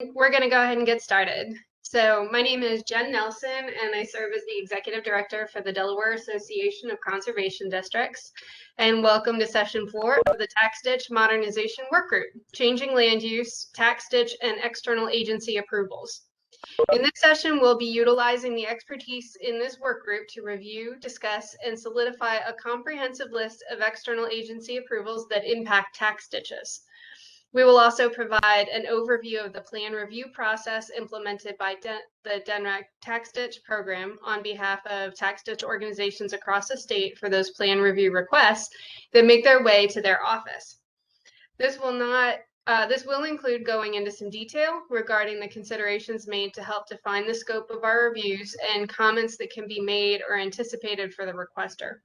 We're going to go ahead and get started. So my name is Jen Nelson, and I serve as the Executive Director for the Delaware Association of Conservation Districts. And welcome to Session 4 of the Tax Ditch Modernization Work Group, Changing Land Use, Tax Ditch, and External Agency Approvals. In this session, we'll be utilizing the expertise in this work group to review, discuss, and solidify a comprehensive list of external agency approvals that impact tax ditches. We will also provide an overview of the plan review process implemented by the DNREC Tax Ditch program on behalf of tax ditch organizations across the state for those plan review requests that make their way to their office. This will include going into some detail regarding the considerations made to help define the scope of our reviews and comments that can be made or anticipated for the requester.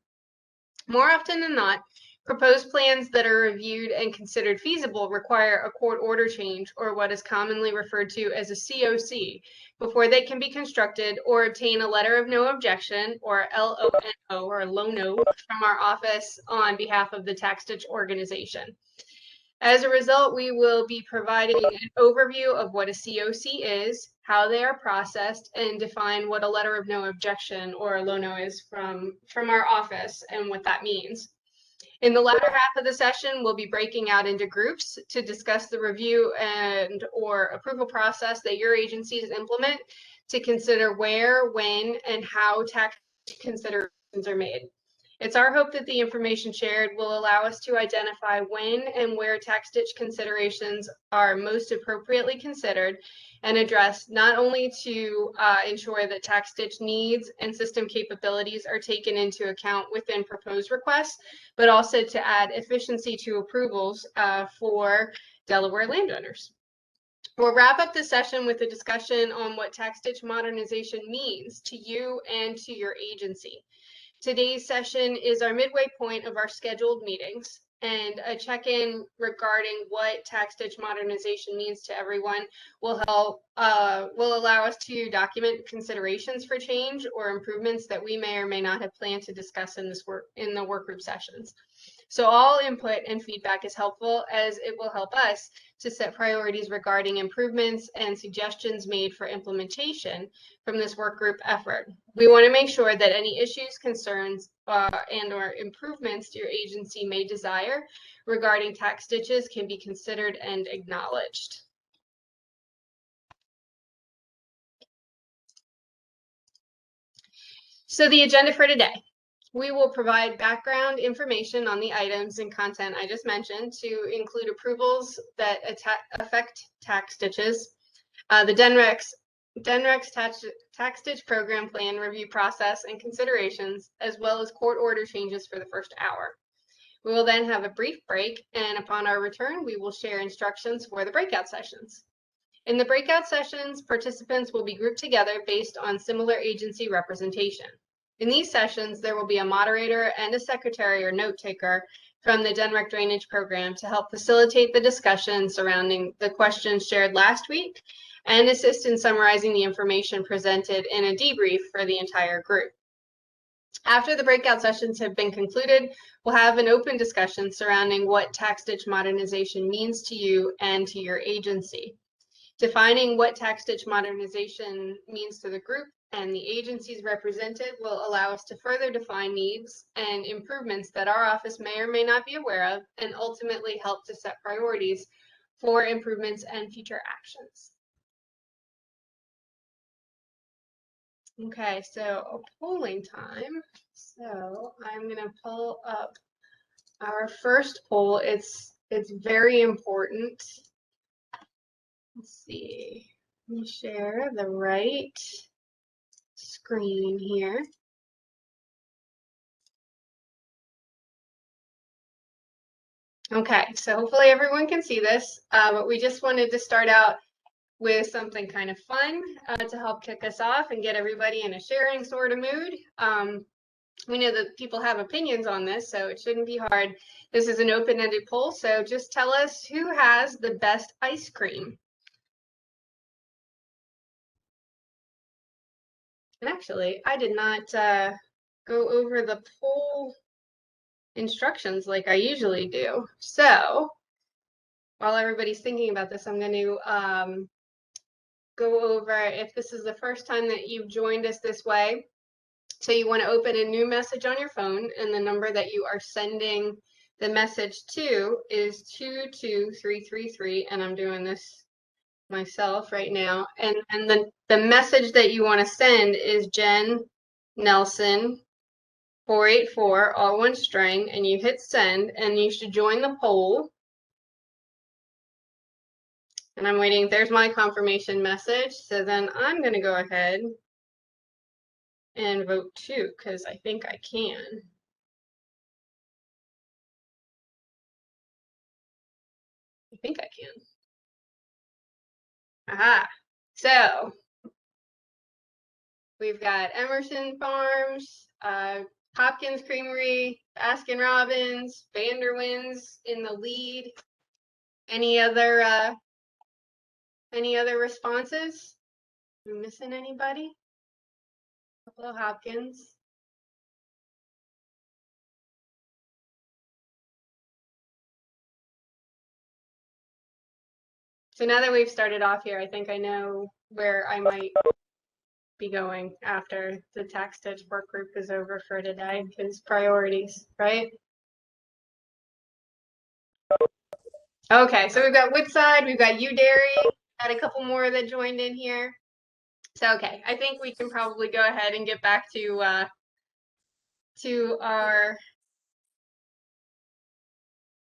More often than not, proposed plans that are reviewed and considered feasible require a court order change, or what is commonly referred to as a COC, before they can be constructed or obtain a letter of no objection, or LONO, or LONO, from our office on behalf of the tax ditch organization. As a result, we will be providing an overview of what a COC is, how they are processed, and define what a letter of no objection, or a LONO, is from our office and what that means. In the latter half of the session, we'll be breaking out into groups to discuss the review and or approval process that your agencies implement to consider where, when, and how tax considerations are made. It's our hope that the information shared will allow us to identify when and where tax ditch considerations are most appropriately considered and addressed, not only to ensure that tax ditch needs and system capabilities are taken into account within proposed requests, but also to add efficiency to approvals for Delaware landowners. We'll wrap up the session with a discussion on what tax ditch modernization means to you and to your agency. Today's session is our midway point of our scheduled meetings, and a check-in regarding what tax ditch modernization means to everyone will allow us to document considerations for change or improvements that we may or may not have planned to discuss in the work group sessions. So all input and feedback is helpful, as it will help us to set priorities regarding improvements and suggestions made for implementation from this work group effort. We want to make sure that any issues, concerns, and or improvements your agency may desire regarding tax ditches can be considered and acknowledged. So the agenda for today. We will provide background information on the items and content I just mentioned to include approvals that affect tax ditches, the DNREC's tax ditch program plan review process and considerations, as well as court order changes for the first hour. We will then have a brief break, and upon our return, we will share instructions for the breakout sessions. In the breakout sessions, participants will be grouped together based on similar agency representation. In these sessions, there will be a moderator and a secretary or note taker from the DNREC Drainage Program to help facilitate the discussion surrounding the questions shared last week and assist in summarizing the information presented in a debrief for the entire group. After the breakout sessions have been concluded, we'll have an open discussion surrounding what tax ditch modernization means to you and to your agency. Defining what tax ditch modernization means to the group and the agencies represented will allow us to further define needs and improvements that our office may or may not be aware of, and ultimately help to set priorities for improvements and future actions. Okay, so polling time. So I'm going to pull up our first poll. It's very important. Let's see. Let me share the right screen here. Okay, so hopefully everyone can see this, but we just wanted to start out with something kind of fun to help kick us off and get everybody in a sharing sort of mood. We know that people have opinions on this, so it shouldn't be hard. This is an open-ended poll, so just tell us who has the best ice cream. And actually, I did not go over the poll instructions like I usually do. So while everybody's thinking about this, I'm going to go over if this is the first time that you've joined us this way. So you want to open a new message on your phone, and the number that you are sending the message to is 22333, and I'm doing this myself right now. And then the message that you want to send is Jen Nelson 484, all one string, and you hit send, and you should join the poll. And I'm waiting. There's my confirmation message. So then I'm going to go ahead and vote 2 because I think I can. I think I can. Aha. So we've got Emerson Farms, Hopkins Creamery, Baskin Robbins, Vanderwins in the lead. Any other responses? Am I missing anybody? Hello, Hopkins. So now that we've started off here, I think I know where I might be going after the tax ditch work group is over for today, because priorities, right? Okay, so we've got Woodside, we've got UDairy, had a couple more that joined in here. So okay, I think we can probably go ahead and get back to our.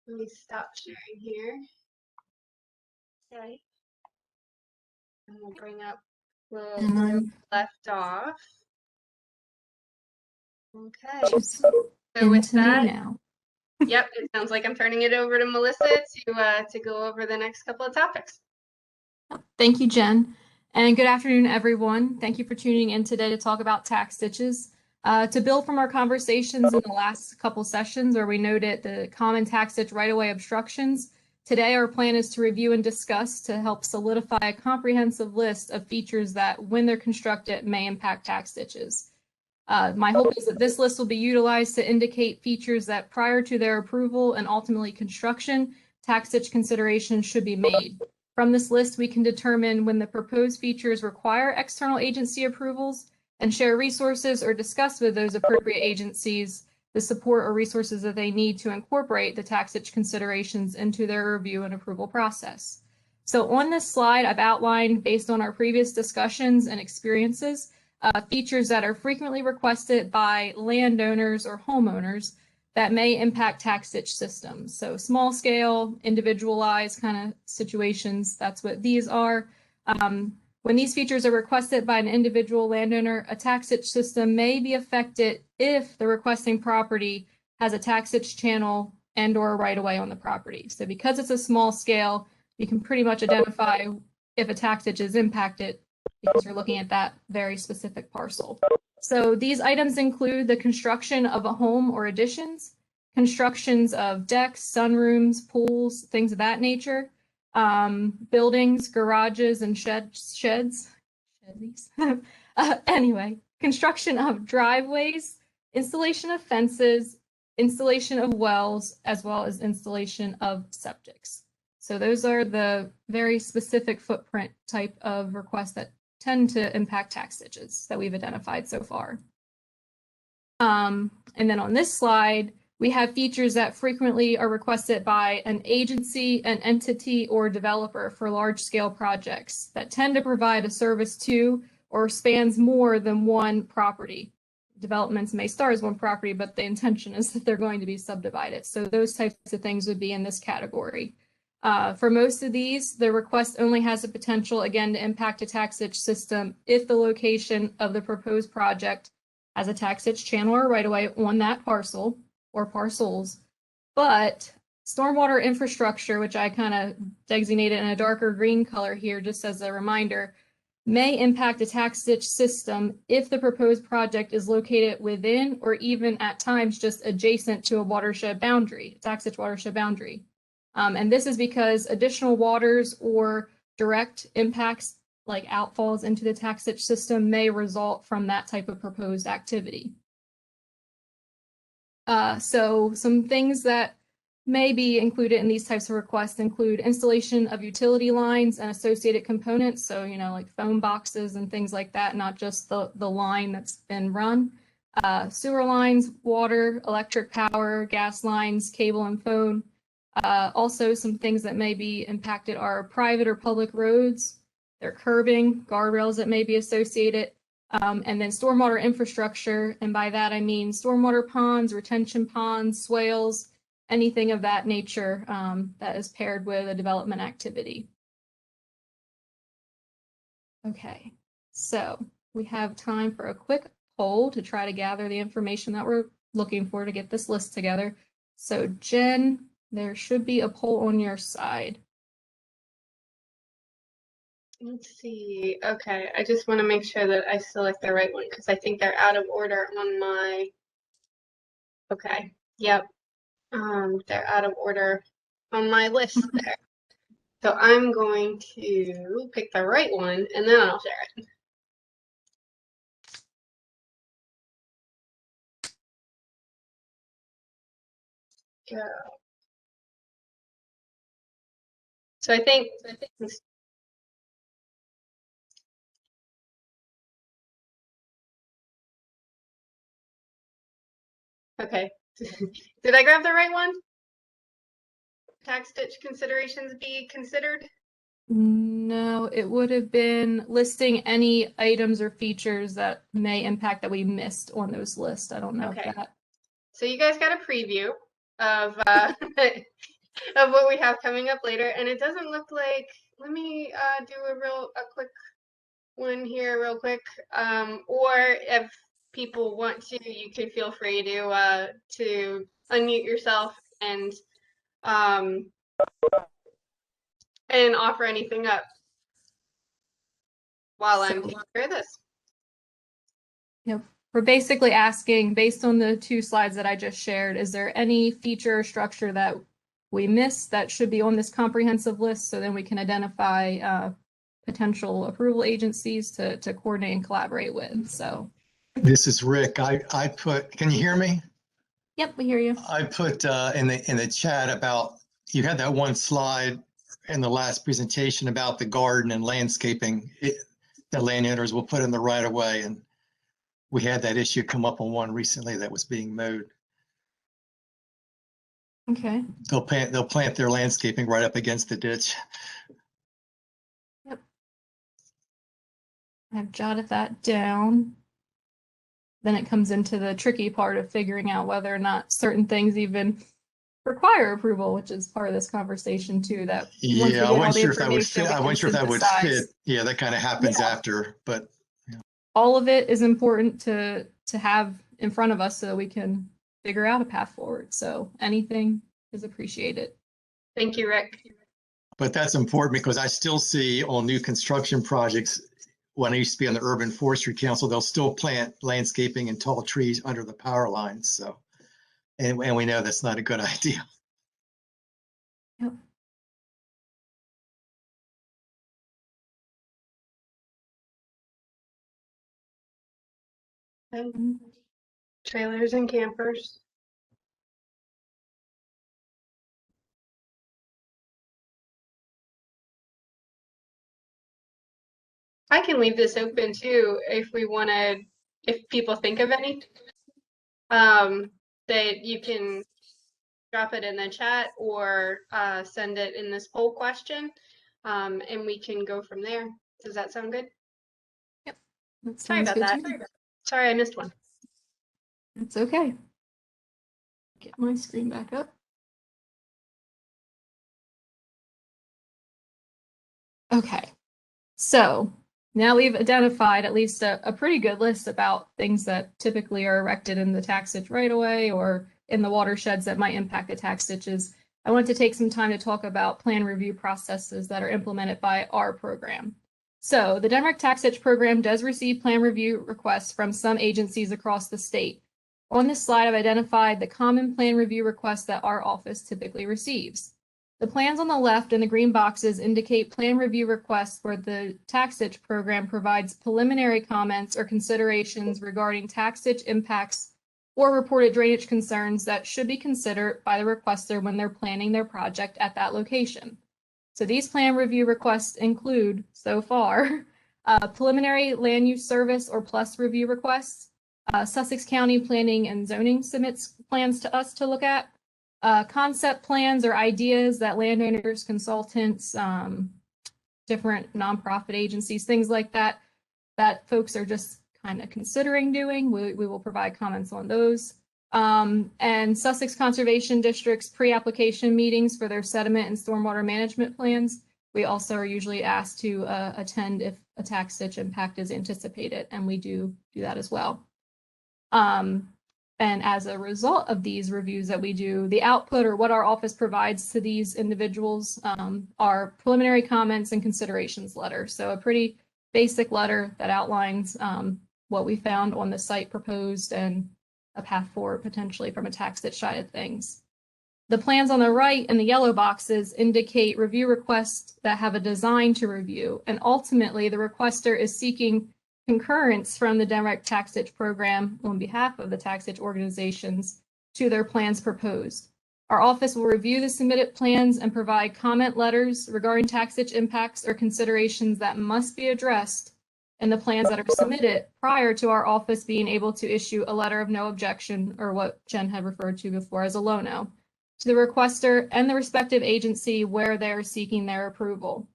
Let me stop sharing here. Okay, and we'll bring up where we left off. Okay, so with that, now. Yep, it sounds like I'm turning it over to Melissa to go over the next couple of topics. Thank you, Jen. And good afternoon, everyone. Thank you for tuning in today to talk about tax ditches. To build from our conversations in the last couple sessions where we noted the common tax ditch right-of-way obstructions, today our plan is to review and discuss to help solidify a comprehensive list of features that, when they're constructed, may impact tax ditches. My hope is that this list will be utilized to indicate features that prior to their approval and ultimately construction, tax ditch considerations should be made. From this list, we can determine when the proposed features require external agency approvals and share resources or discuss with those appropriate agencies the support or resources that they need to incorporate the tax ditch considerations into their review and approval process. So on this slide, I've outlined, based on our previous discussions and experiences, features that are frequently requested by landowners or homeowners that may impact tax ditch systems. So small scale, individualized kind of situations, that's what these are. When these features are requested by an individual landowner, a tax ditch system may be affected if the requesting property has a tax ditch channel and or right-of-way on the property. So because it's a small scale, you can pretty much identify if a tax ditch is impacted because you're looking at that very specific parcel. So these items include the construction of a home or additions, constructions of decks, sunrooms, pools, things of that nature, buildings, garages, and sheds. Anyway, construction of driveways, installation of fences, installation of wells, as well as installation of septics. So those are the very specific footprint type of requests that tend to impact tax ditches that we've identified so far. And then on this slide, we have features that frequently are requested by an agency, an entity, or developer for large-scale projects that tend to provide a service to or spans more than one property. Developments may start as one property, but the intention is that they're going to be subdivided. So those types of things would be in this category. For most of these, the request only has the potential, again, to impact a tax ditch system if the location of the proposed project has a tax ditch channel or right-of-way on that parcel or parcels. But stormwater infrastructure, which I kind of designated in a darker green color here, just as a reminder, may impact a tax ditch system if the proposed project is located within or even at times just adjacent to a watershed boundary, tax ditch watershed boundary. And this is because additional waters or direct impacts like outfalls into the tax ditch system may result from that type of proposed activity. So some things that may be included in these types of requests include installation of utility lines and associated components. So, like phone boxes and things like that, not just the line that's been run. Sewer lines, water, electric power, gas lines, cable and phone. Also, some things that may be impacted are private or public roads, their curbing, guardrails that may be associated, and then stormwater infrastructure. And by that, I mean stormwater ponds, retention ponds, swales, anything of that nature that is paired with a development activity. Okay, so we have time for a quick poll to try to gather the information that we're looking for to get this list together. So Jen, there should be a poll on your side. Let's see. Okay, I just want to make sure that I select the right one because I think they're out of order on my. Okay, yep. They're out of order on my list there. So I'm going to pick the right one and then I'll share it. Go. So I think okay. Did I grab the right one? Tax ditch considerations be considered? No, it would have been listing any items or features that may impact that we missed on those lists. I don't know Okay. if that. So you guys got a preview of of what we have coming up later, and it doesn't look like. Let me do a quick one here real quick. Or if people want to, you can feel free to unmute yourself and offer anything up while I'm taking care of this. Yep. We're basically asking, based on the 2 slides that I just shared, is there any feature or structure that we missed that should be on this comprehensive list so then we can identify potential approval agencies to coordinate and collaborate with. So. This is Rick. I put, can you hear me? Yep, we hear you. I put in the chat about, you had that one slide in the last presentation about the garden and landscaping that landowners will put in the right of way. And we had that issue come up on one recently that was being mowed. Okay. They'll plant their landscaping right up against the ditch. Yep. I've jotted that down. Then it comes into the tricky part of figuring out whether or not certain things even require approval, which is part of this conversation too. That Yeah, I wasn't sure if that would fit. I wasn't sure if that would fit. Yeah, that kind of happens after, but yeah. All of it is important to have in front of us so that we can figure out a path forward. So anything is appreciated. Thank you, Rick. But that's important because I still see on new construction projects, when I used to be on the Urban Forestry Council, they'll still plant landscaping and tall trees under the power lines. So, and we know that's not a good idea. Yep. Trailers and campers. I can leave this open too if we wanted, if people think of any. That you can drop it in the chat or send it in this poll question, and we can go from there. Does that sound good? Yep. That Sorry about that. Sorry, I missed one. It's okay. Get my screen back up. Okay, so now we've identified at least a pretty good list about things that typically are erected in the tax ditch right away or in the watersheds that might impact the tax ditches. I want to take some time to talk about plan review processes that are implemented by our program. So the Denmark Tax Ditch Program does receive plan review requests from some agencies across the state. On this slide, I've identified the common plan review requests that our office typically receives. The plans on the left in the green boxes indicate plan review requests where the tax ditch program provides preliminary comments or considerations regarding tax ditch impacts or reported drainage concerns that should be considered by the requester when they're planning their project at that location. So these plan review requests include, so far, preliminary land use service or plus review requests. Sussex County Planning and Zoning submits plans to us to look at. Concept plans or ideas that landowners, consultants, different nonprofit agencies, things like that, that folks are just kind of considering doing. We will provide comments on those. And Sussex Conservation District's pre-application meetings for their sediment and stormwater management plans. We also are usually asked to attend if a tax ditch impact is anticipated, and we do that as well. And as a result of these reviews that we do, the output or what our office provides to these individuals are preliminary comments and considerations letters. So a pretty basic letter that outlines what we found on the site proposed and a path forward potentially from a tax ditch side of things. The plans on the right in the yellow boxes indicate review requests that have a design to review, and ultimately the requester is seeking concurrence from the DNREC tax ditch program on behalf of the tax ditch organizations to their plans proposed. Our office will review the submitted plans and provide comment letters regarding tax ditch impacts or considerations that must be addressed in the plans that are submitted prior to our office being able to issue a letter of no objection, or what Jen had referred to before as a LONO, to the requester and the respective agency where they are seeking their approval.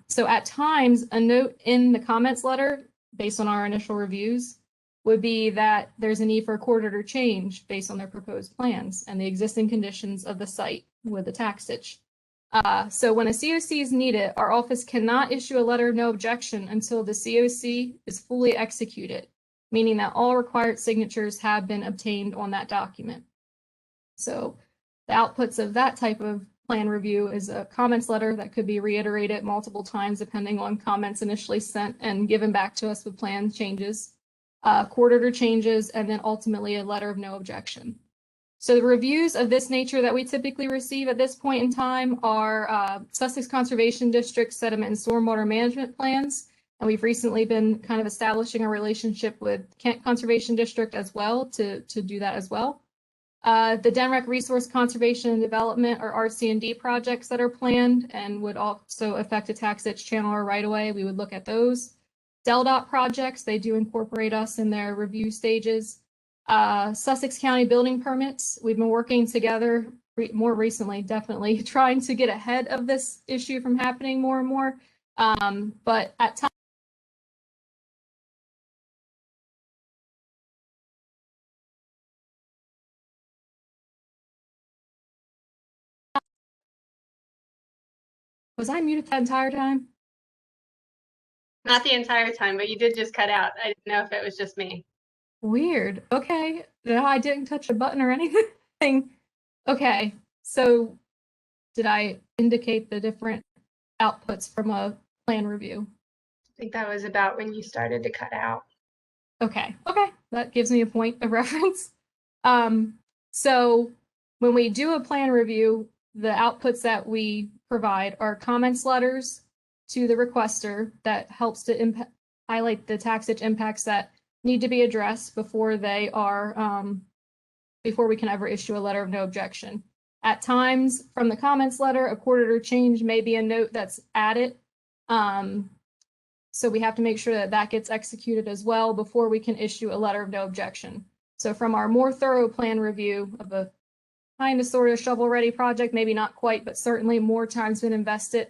So at times, a note in the comments letter, based on our initial reviews, would be that there's a need for a court order change based on their proposed plans and the existing conditions of the site with the tax ditch. So when a COC is needed, our office cannot issue a letter of no objection until the COC is fully executed, meaning that all required signatures have been obtained on that document. So the outputs of that type of plan review is a comments letter that could be reiterated multiple times depending on comments initially sent and given back to us with plan changes, court order changes, and then ultimately a letter of no objection. So the reviews of this nature that we typically receive at this point in time are Sussex Conservation District sediment and stormwater management plans. And we've recently been kind of establishing a relationship with Kent Conservation District as well to do that as well. The DNREC Resource Conservation and Development, or RC&D projects that are planned and would also affect a tax ditch channel or right of way, we would look at those. DELDOT projects, they do incorporate us in their review stages. Sussex County building permits, we've been working together more recently, definitely trying to get ahead of this issue from happening more and more. But at times, was I muted that entire time? Not the entire time, but you did just cut out. I didn't know if it was just me. Weird. Okay. No, I didn't touch a button or anything. Okay. So did I indicate the different outputs from a plan review? I think that was about when you started to cut out. Okay. Okay. That gives me a point of reference. So when we do a plan review, the outputs that we provide are comments letters to the requester that helps to highlight the tax ditch impacts that need to be addressed before they are, before we can ever issue a letter of no objection. At times, from the comments letter, a court order change may be a note that's added. So we have to make sure that that gets executed as well before we can issue a letter of no objection. So from our more thorough plan review of a kind of sort of shovel-ready project, maybe not quite, but certainly more time's been invested,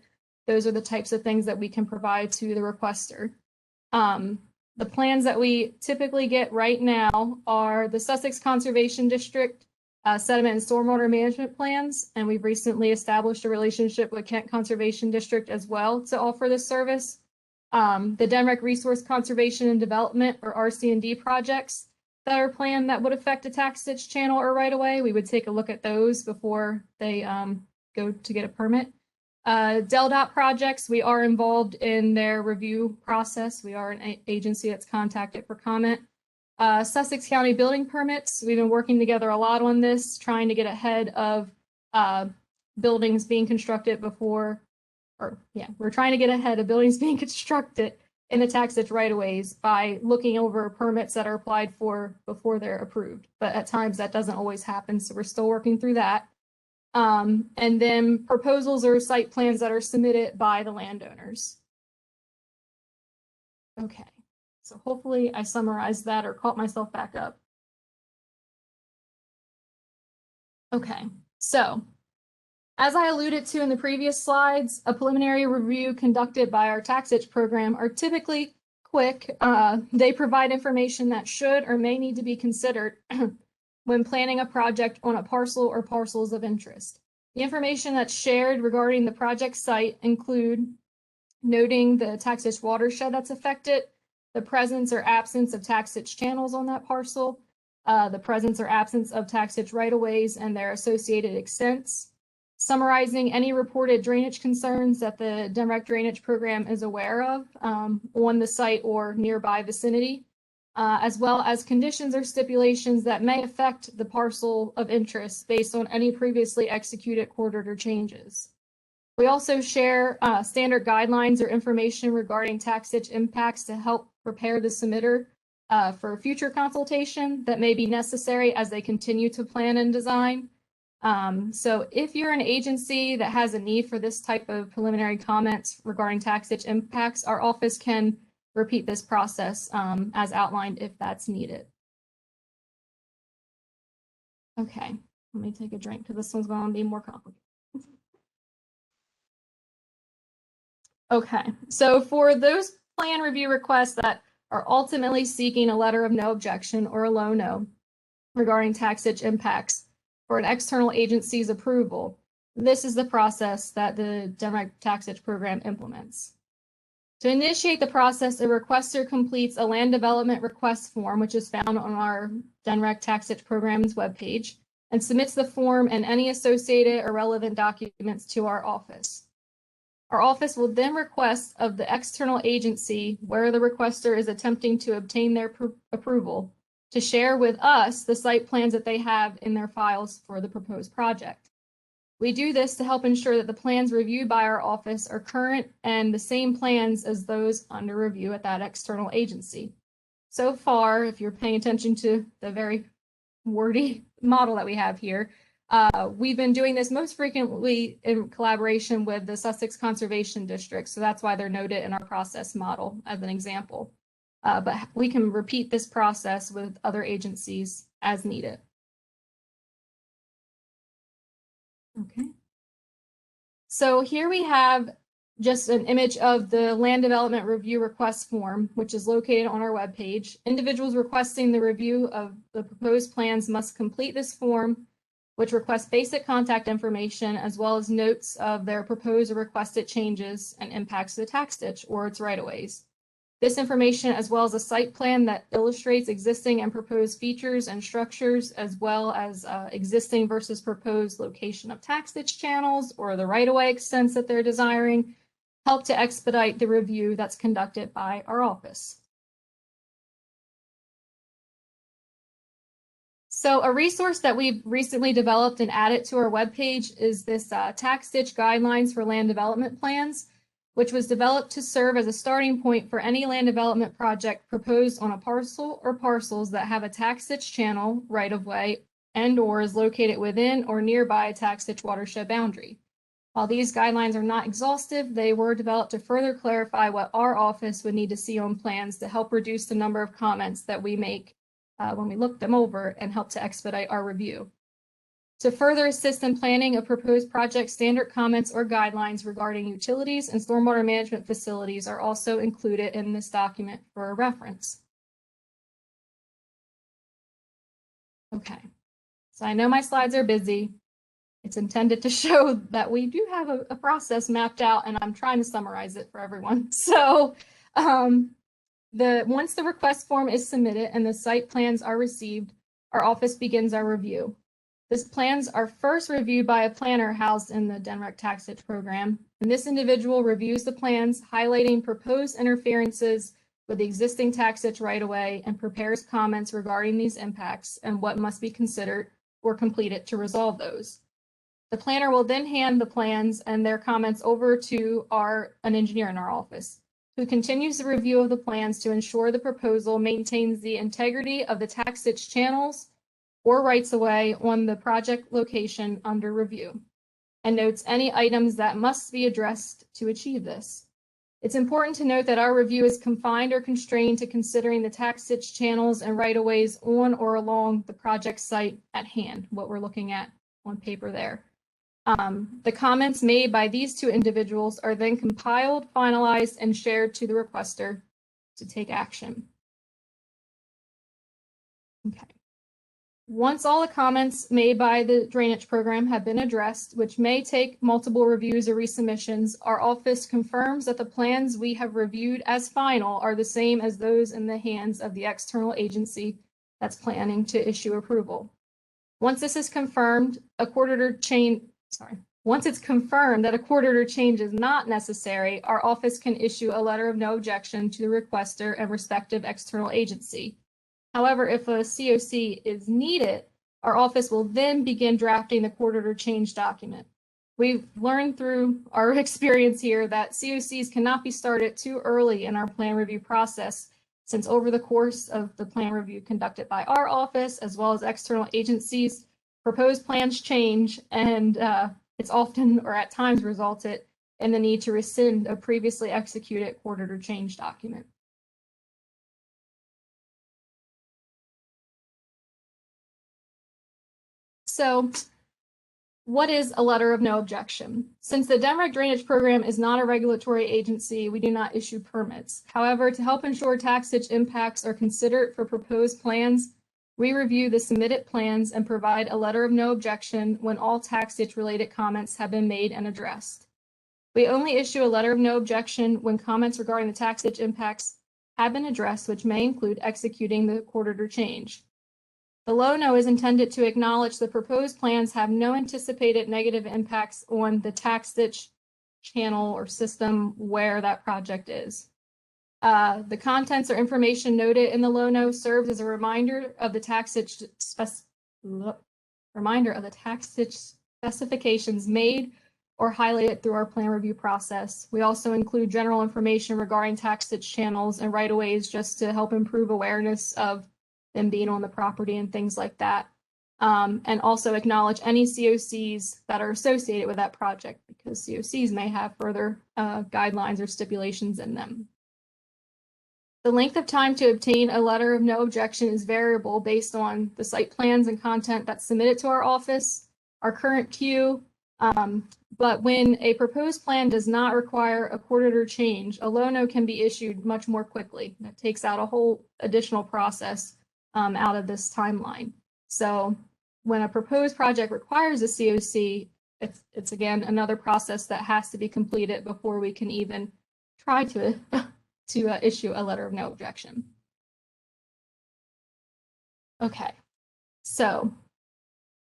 those are the types of things that we can provide to the requester. The plans that we typically get right now are the Sussex Conservation District sediment and stormwater management plans, and we've recently established a relationship with Kent Conservation District as well to offer this service. The DNREC Resource Conservation and Development, or RC&D projects that are planned that would affect a tax ditch channel or right of way, we would take a look at those before they go to get a permit. DELDOT projects, we are involved in their review process. We are an agency that's contacted for comment. Sussex County building permits, we've been working together a lot on this, trying to get ahead of buildings being constructed before, or yeah, we're trying to get ahead of buildings being constructed in the tax ditch right-of-ways by looking over permits that are applied for before they're approved. But at times that doesn't always happen, so we're still working through that. And then proposals or site plans that are submitted by the landowners. Okay, so hopefully I summarized that or caught myself back up. Okay, so as I alluded to in the previous slides, a preliminary review conducted by our tax ditch program are typically quick. They provide information that should or may need to be considered when planning a project on a parcel or parcels of interest. The information that's shared regarding the project site include noting the tax ditch watershed that's affected, the presence or absence of tax ditch channels on that parcel, the presence or absence of tax ditch right-of-ways and their associated extents, summarizing any reported drainage concerns that the DNREC drainage program is aware of on the site or nearby vicinity, as well as conditions or stipulations that may affect the parcel of interest based on any previously executed court order changes. We also share standard guidelines or information regarding tax ditch impacts to help prepare the submitter for future consultation that may be necessary as they continue to plan and design. So if you're an agency that has a need for this type of preliminary comments regarding tax ditch impacts, our office can repeat this process as outlined if that's needed. Okay, let me take a drink because this one's going to be more complicated. Okay, so for those plan review requests that are ultimately seeking a letter of no objection or a low no regarding tax ditch impacts for an external agency's approval, this is the process that the DNREC tax ditch program implements. To initiate the process, a requester completes a land development request form, which is found on our DNREC tax ditch program's webpage, and submits the form and any associated or relevant documents to our office. Our office will then request of the external agency where the requester is attempting to obtain their approval to share with us the site plans that they have in their files for the proposed project. We do this to help ensure that the plans reviewed by our office are current and the same plans as those under review at that external agency. So far, if you're paying attention to the very wordy model that we have here, we've been doing this most frequently in collaboration with the Sussex Conservation District, so that's why they're noted in our process model as an example. But we can repeat this process with other agencies as needed. Okay. So here we have just an image of the land development review request form, which is located on our webpage. Individuals requesting the review of the proposed plans must complete this form, which requests basic contact information as well as notes of their proposed or requested changes and impacts to the tax ditch or its right-of-ways. This information, as well as a site plan that illustrates existing and proposed features and structures, as well as existing versus proposed location of tax ditch channels or the right-of-way extents that they're desiring, help to expedite the review that's conducted by our office. So a resource that we've recently developed and added to our webpage is this tax ditch guidelines for land development plans, which was developed to serve as a starting point for any land development project proposed on a parcel or parcels that have a tax ditch channel, right-of-way, and/or is located within or nearby a tax ditch watershed boundary. While these guidelines are not exhaustive, they were developed to further clarify what our office would need to see on plans to help reduce the number of comments that we make when we look them over and help to expedite our review. To further assist in planning a proposed project, standard comments or guidelines regarding utilities and stormwater management facilities are also included in this document for reference. Okay, so I know my slides are busy. It's intended to show that we do have a process mapped out, and I'm trying to summarize it for everyone. So once the request form is submitted and the site plans are received, our office begins our review. These plans are first reviewed by a planner housed in the DNREC tax ditch program, and this individual reviews the plans, highlighting proposed interferences with the existing tax ditch right-of-way and prepares comments regarding these impacts and what must be considered or completed to resolve those. The planner will then hand the plans and their comments over to an engineer in our office. who continues the review of the plans to ensure the proposal maintains the integrity of the tax ditch channels or rights-of-way on the project location under review, and notes any items that must be addressed to achieve this. It's important to note that our review is confined or constrained to considering the tax ditch channels and right-of-ways on or along the project site at hand, what we're looking at on paper there. The comments made by these two individuals are then compiled, finalized, and shared to the requester to take action. Okay. Once all the comments made by the drainage program have been addressed, which may take multiple reviews or resubmissions, our office confirms that the plans we have reviewed as final are the same as those in the hands of the external agency that's planning to issue approval. Once this is confirmed, once it's confirmed that a court order change is not necessary, our office can issue a letter of no objection to the requester and respective external agency. However, if a COC is needed, our office will then begin drafting the court order change document. We've learned through our experience here that COCs cannot be started too early in our plan review process, since over the course of the plan review conducted by our office, as well as external agencies, proposed plans change, and it's often or at times resulted in the need to rescind a previously executed court order change document. So what is a letter of no objection? Since the DEMREC drainage program is not a regulatory agency, we do not issue permits. However, to help ensure tax ditch impacts are considered for proposed plans, we review the submitted plans and provide a letter of no objection when all tax ditch related comments have been made and addressed. We only issue a letter of no objection when comments regarding the tax ditch impacts have been addressed, which may include executing the court order change. The low no is intended to acknowledge the proposed plans have no anticipated negative impacts on the tax ditch channel or system where that project is. The contents or information noted in the low no serves as a reminder of the tax ditch specifications made or highlighted through our plan review process. We also include general information regarding tax ditch channels and right-of-ways just to help improve awareness of them being on the property and things like that. And also acknowledge any COCs that are associated with that project, because COCs may have further guidelines or stipulations in them. The length of time to obtain a letter of no objection is variable based on the site plans and content that's submitted to our office, our current queue, but when a proposed plan does not require a court order change, a low no can be issued much more quickly. That takes out a whole additional process out of this timeline. So when a proposed project requires a COC, it's again another process that has to be completed before we can even try to issue a letter of no objection. Okay, so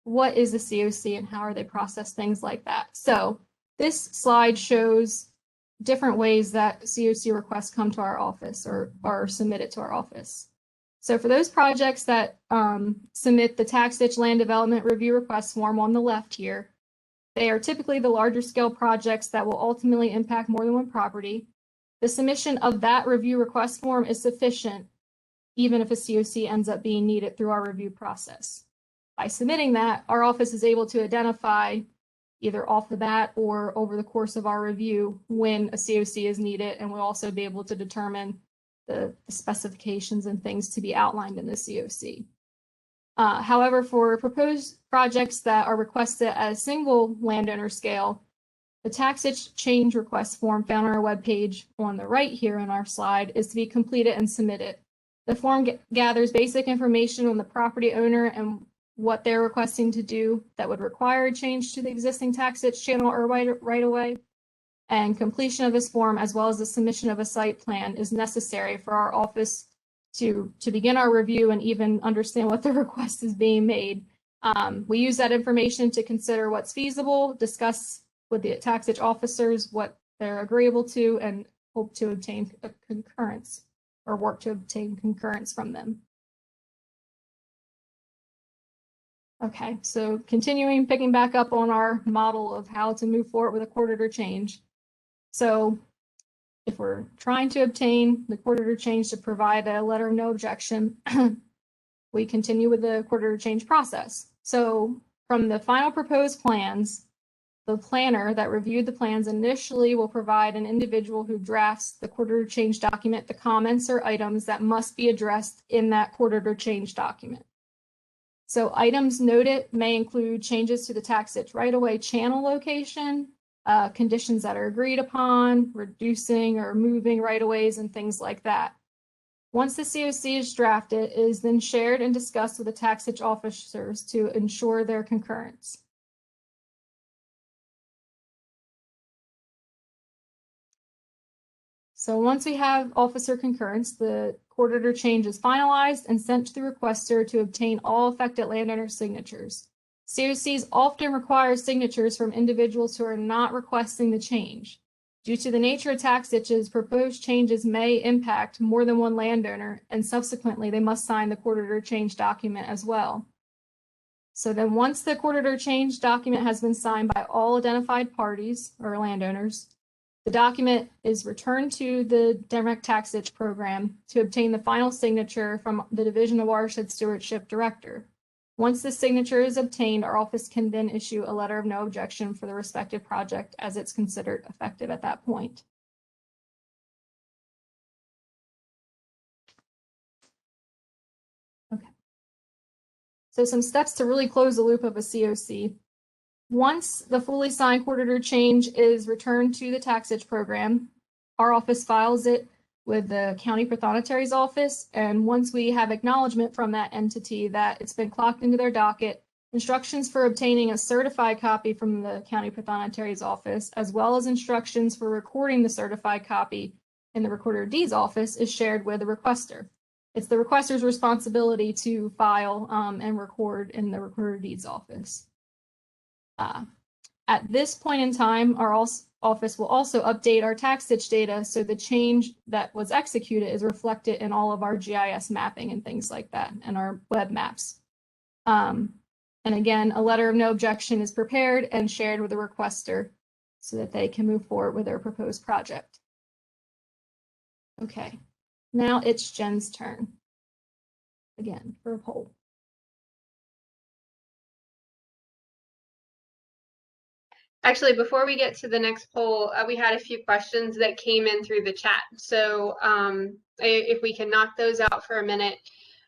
what is a COC and how are they processed, things like that? So this slide shows different ways that COC requests come to our office or are submitted to our office. So for those projects that submit the tax ditch land development review request form on the left here, they are typically the larger scale projects that will ultimately impact more than one property. The submission of that review request form is sufficient, even if a COC ends up being needed through our review process. By submitting that, our office is able to identify either off the bat or over the course of our review when a COC is needed, and we'll also be able to determine the specifications and things to be outlined in the COC. However, for proposed projects that are requested at a single landowner scale, the tax ditch change request form found on our webpage on the right here on our slide is to be completed and submitted. The form gathers basic information on the property owner and what they're requesting to do that would require a change to the existing tax ditch channel or right-of-way. And completion of this form, as well as the submission of a site plan, is necessary for our office to begin our review and even understand what the request is being made. We use that information to consider what's feasible, discuss with the tax ditch officers what they're agreeable to, and hope to obtain a concurrence or work to obtain concurrence from them. Okay, so continuing, picking back up on our model of how to move forward with a court order change. So if we're trying to obtain the court order change to provide a letter of no objection, we continue with the court order change process. So from the final proposed plans, the planner that reviewed the plans initially will provide an individual who drafts the court order change document the comments or items that must be addressed in that court order change document. So items noted may include changes to the tax ditch right-of-way channel location, conditions that are agreed upon, reducing or moving right-of-ways and things like that. Once the COC is drafted, it is then shared and discussed with the tax ditch officers to ensure their concurrence. So once we have officer concurrence, the court order change is finalized and sent to the requester to obtain all affected landowner signatures. COCs often require signatures from individuals who are not requesting the change. Due to the nature of tax ditches, proposed changes may impact more than one landowner, and subsequently they must sign the court order change document as well. So then once the court order change document has been signed by all identified parties or landowners, the document is returned to the Direct Tax Ditch Program to obtain the final signature from the Division of Watershed Stewardship Director. Once the signature is obtained, our office can then issue a letter of no objection for the respective project as it's considered effective at that point. Okay. So some steps to really close the loop of a COC. Once the fully signed court order change is returned to the tax ditch program, our office files it with the county prothonotary office. And once we have acknowledgement from that entity that it's been clocked into their docket, instructions for obtaining a certified copy from the county prothonotary office, as well as instructions for recording the certified copy in the recorder of deeds office, is shared with the requester. It's the requester's responsibility to file and record in the recorder of deeds office. At this point in time, our office will also update our tax ditch data so the change that was executed is reflected in all of our GIS mapping and things like that and our web maps. And again, a letter of no objection is prepared and shared with the requester so that they can move forward with their proposed project. Okay, now it's Jen's turn again for a poll. Actually, before we get to the next poll, we had a few questions that came in through the chat. So if we can knock those out for a minute.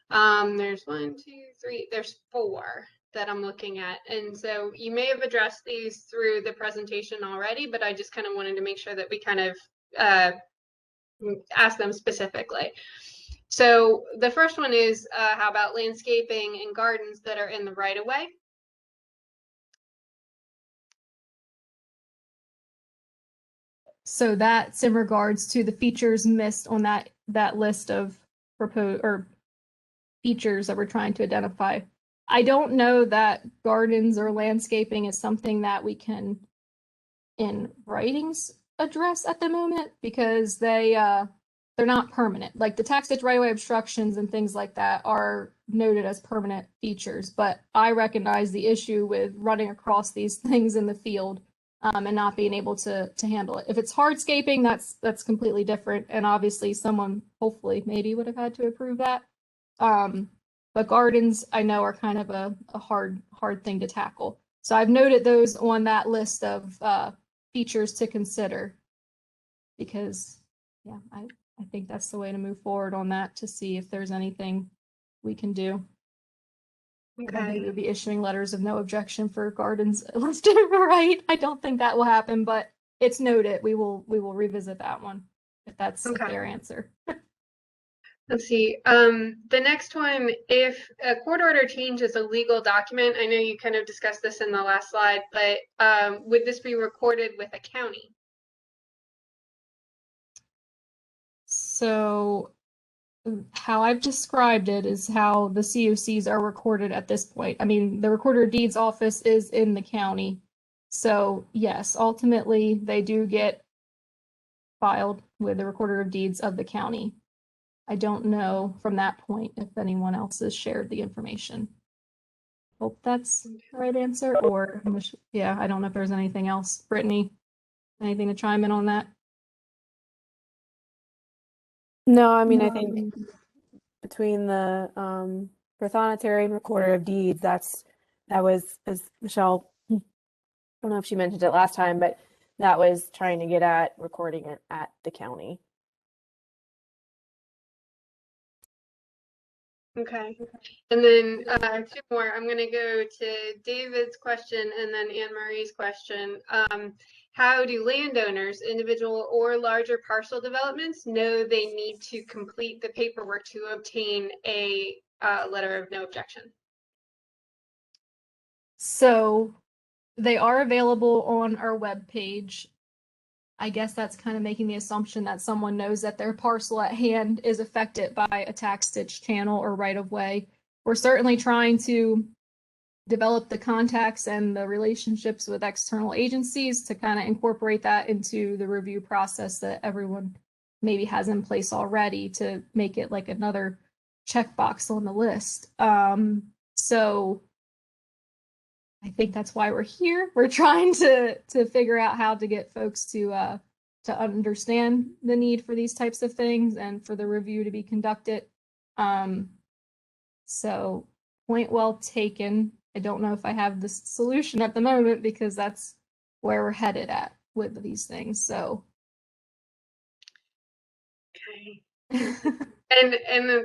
There's 1, 2, 3, there's 4 that I'm looking at. And so you may have addressed these through the presentation already, but I just kind of wanted to make sure that we kind of ask them specifically. So the first one is, how about landscaping and gardens that are in the right of way? So that's in regards to the features missed on that list of proposed or features that we're trying to identify. I don't know that gardens or landscaping is something that we can in writings address at the moment because they're not permanent. Like the tax ditch right-of-way obstructions and things like that are noted as permanent features, but I recognize the issue with running across these things in the field and not being able to handle it. If it's hardscaping, that's completely different. And obviously someone hopefully maybe would have had to approve that. But gardens I know are kind of a hard thing to tackle. So I've noted those on that list of features to consider because yeah, I think that's the way to move forward on that to see if there's anything we can do. Okay. We'll be issuing letters of no objection for gardens listed, right? I don't think that will happen, but it's noted. We will revisit that one if that's a fair answer. Let's see. The next one, if a court order change is a legal document, I know you kind of discussed this in the last slide, but would this be recorded with a county? So how I've described it is how the COCs are recorded at this point. I mean, the recorder of deeds office is in the county. So yes, ultimately they do get filed with the recorder of deeds of the county. I don't know from that point if anyone else has shared the information. Hope that's the right answer, or yeah, I don't know if there's anything else. Brittany, anything to chime in on that? No, I mean, I think between the prothonotary and recorder of deeds, that was, as Michelle, I don't know if she mentioned it last time, but that was trying to get at recording it at the county. Okay. And then two more. I'm going to go to David's question and then Anne Marie's question. How do landowners, individual or larger parcel developments, know they need to complete the paperwork to obtain a letter of no objection? So they are available on our webpage. I guess that's kind of making the assumption that someone knows that their parcel at hand is affected by a tax ditch channel or right of way. We're certainly trying to develop the contacts and the relationships with external agencies to kind of incorporate that into the review process that everyone maybe has in place already to make it like another checkbox on the list. So I think that's why we're here. We're trying to figure out how to get folks to understand the need for these types of things and for the review to be conducted. So point well taken. I don't know if I have the solution at the moment because that's where we're headed at with these things. So. Okay. And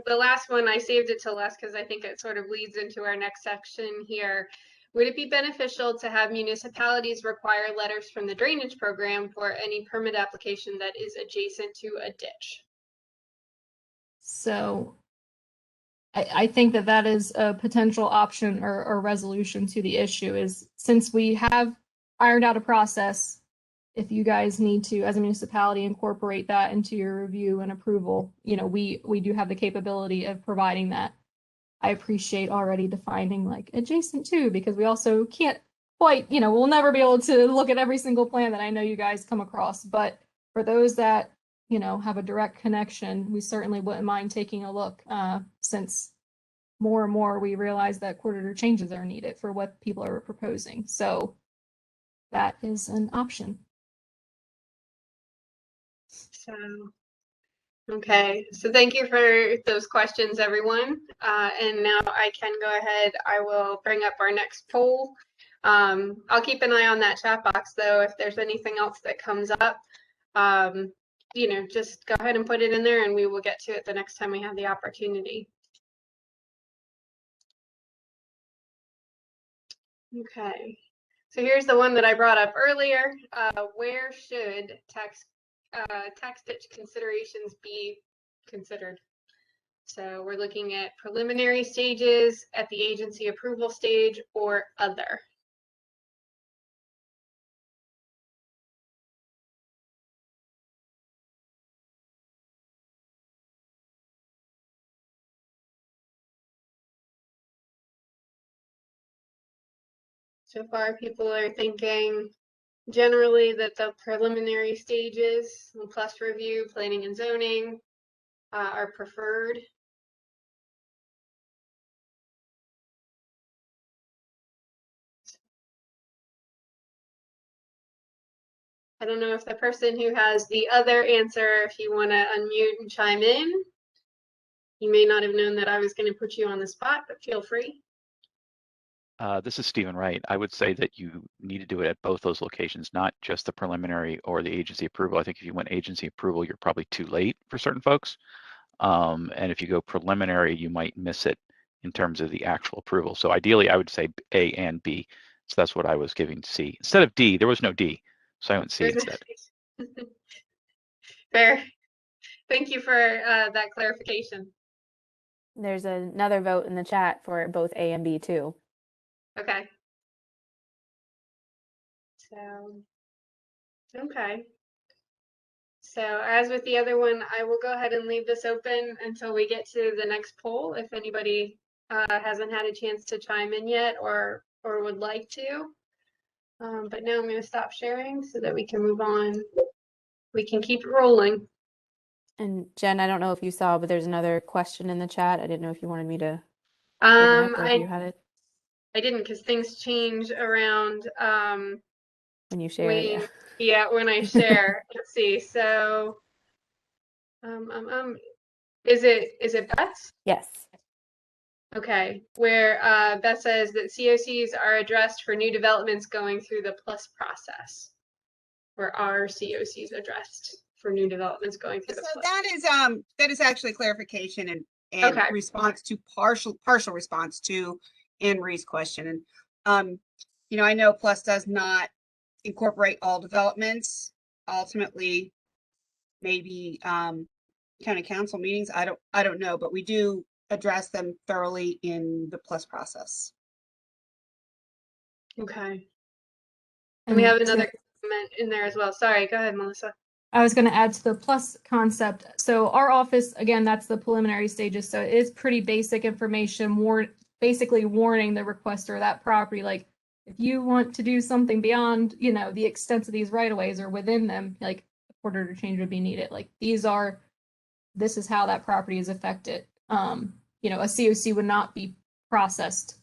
the last one, I saved it till last because I think it sort of leads into our next section here. Would it be beneficial to have municipalities require letters from the drainage program for any permit application that is adjacent to a ditch? So I think that is a potential option or resolution to the issue is since we have ironed out a process, if you guys need to, as a municipality, incorporate that into your review and approval, you know, we do have the capability of providing that. I appreciate already defining like adjacent to, because we also can't quite, you know, we'll never be able to look at every single plan that I know you guys come across. But for those that, you know, have a direct connection, we certainly wouldn't mind taking a look since more and more we realize that quarter changes are needed for what people are proposing. So that is an option. So, okay, so thank you for those questions, everyone. And now I can go ahead. I will bring up our next poll. I'll keep an eye on that chat box, though, if there's anything else that comes up. You know, just go ahead and put it in there and we will get to it the next time we have the opportunity. Okay, so here's the one that I brought up earlier. Where should tax ditch considerations be considered? So we're looking at preliminary stages, at the agency approval stage, or other. So far, people are thinking generally that the preliminary stages, plus review, planning and zoning, are preferred. I don't know if the person who has the other answer, if you want to unmute and chime in. You may not have known that I was going to put you on the spot, but feel free. This is Stephen Wright. I would say that you need to do it at both those locations, not just the preliminary or the agency approval. I think if you went agency approval, you're probably too late for certain folks. And if you go preliminary, you might miss it in terms of the actual approval. So ideally, I would say A and B. So that's what I was giving C. Instead of D, there was no D. So I went C instead. Fair. Thank you for that clarification. There's another vote in the chat for both A and B too. Okay. So, okay. So as with the other one, I will go ahead and leave this open until we get to the next poll. If anybody hasn't had a chance to chime in yet or would like to. But now I'm going to stop sharing so that we can move on. We can keep it rolling. And Jen, I don't know if you saw, but there's another question in the chat. I didn't know if you wanted me to bring it up or if you had it. I didn't because things change around When you share, yeah, when I share. Let's see. So Is it Beth's? Yes. Okay, where Beth says that COCs are addressed for new developments going through the plus process. Where are COCs addressed for new developments going through So the plus? that is actually clarification and Okay. response to partial response to Anne Marie's question. And you know, I know Plus does not incorporate all developments. Ultimately, maybe county council meetings. I don't know, but we do address them thoroughly in the Plus process. Okay. And we have to- another comment in there as well. Sorry, go ahead, Melissa. I was going to add to the plus concept. So our office, again, that's the preliminary stages. So it is pretty basic information, basically warning the requester of that property, like if you want to do something beyond, you know, the extent of these right-of-ways or within them, like a quarter to change would be needed. Like this is how that property is affected. You know, a COC would not be processed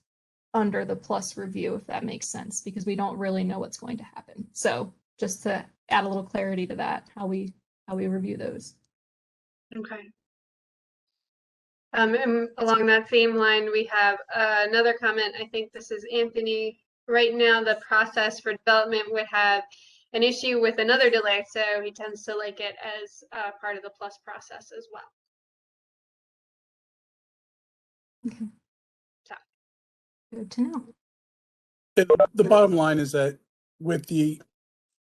under the plus review, if that makes sense, because we don't really know what's going to happen. So just to add a little clarity to that, how we review those. Okay. And along that same line, we have another comment. I think this is Anthony. Right now, the process for development would have an issue with another delay, so he tends to like it as part of the plus process as well. Okay. So. Good to know. The bottom line is that with the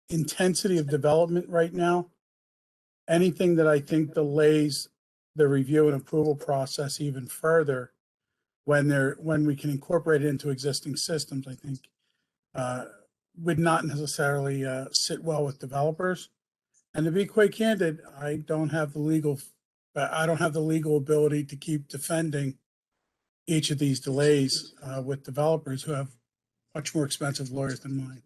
intensity of development right now, anything that I think delays the review and approval process even further, when we can incorporate it into existing systems, I think would not necessarily sit well with developers. And to be quite candid, I don't have the legal ability to keep defending each of these delays with developers who have much more expensive lawyers than mine.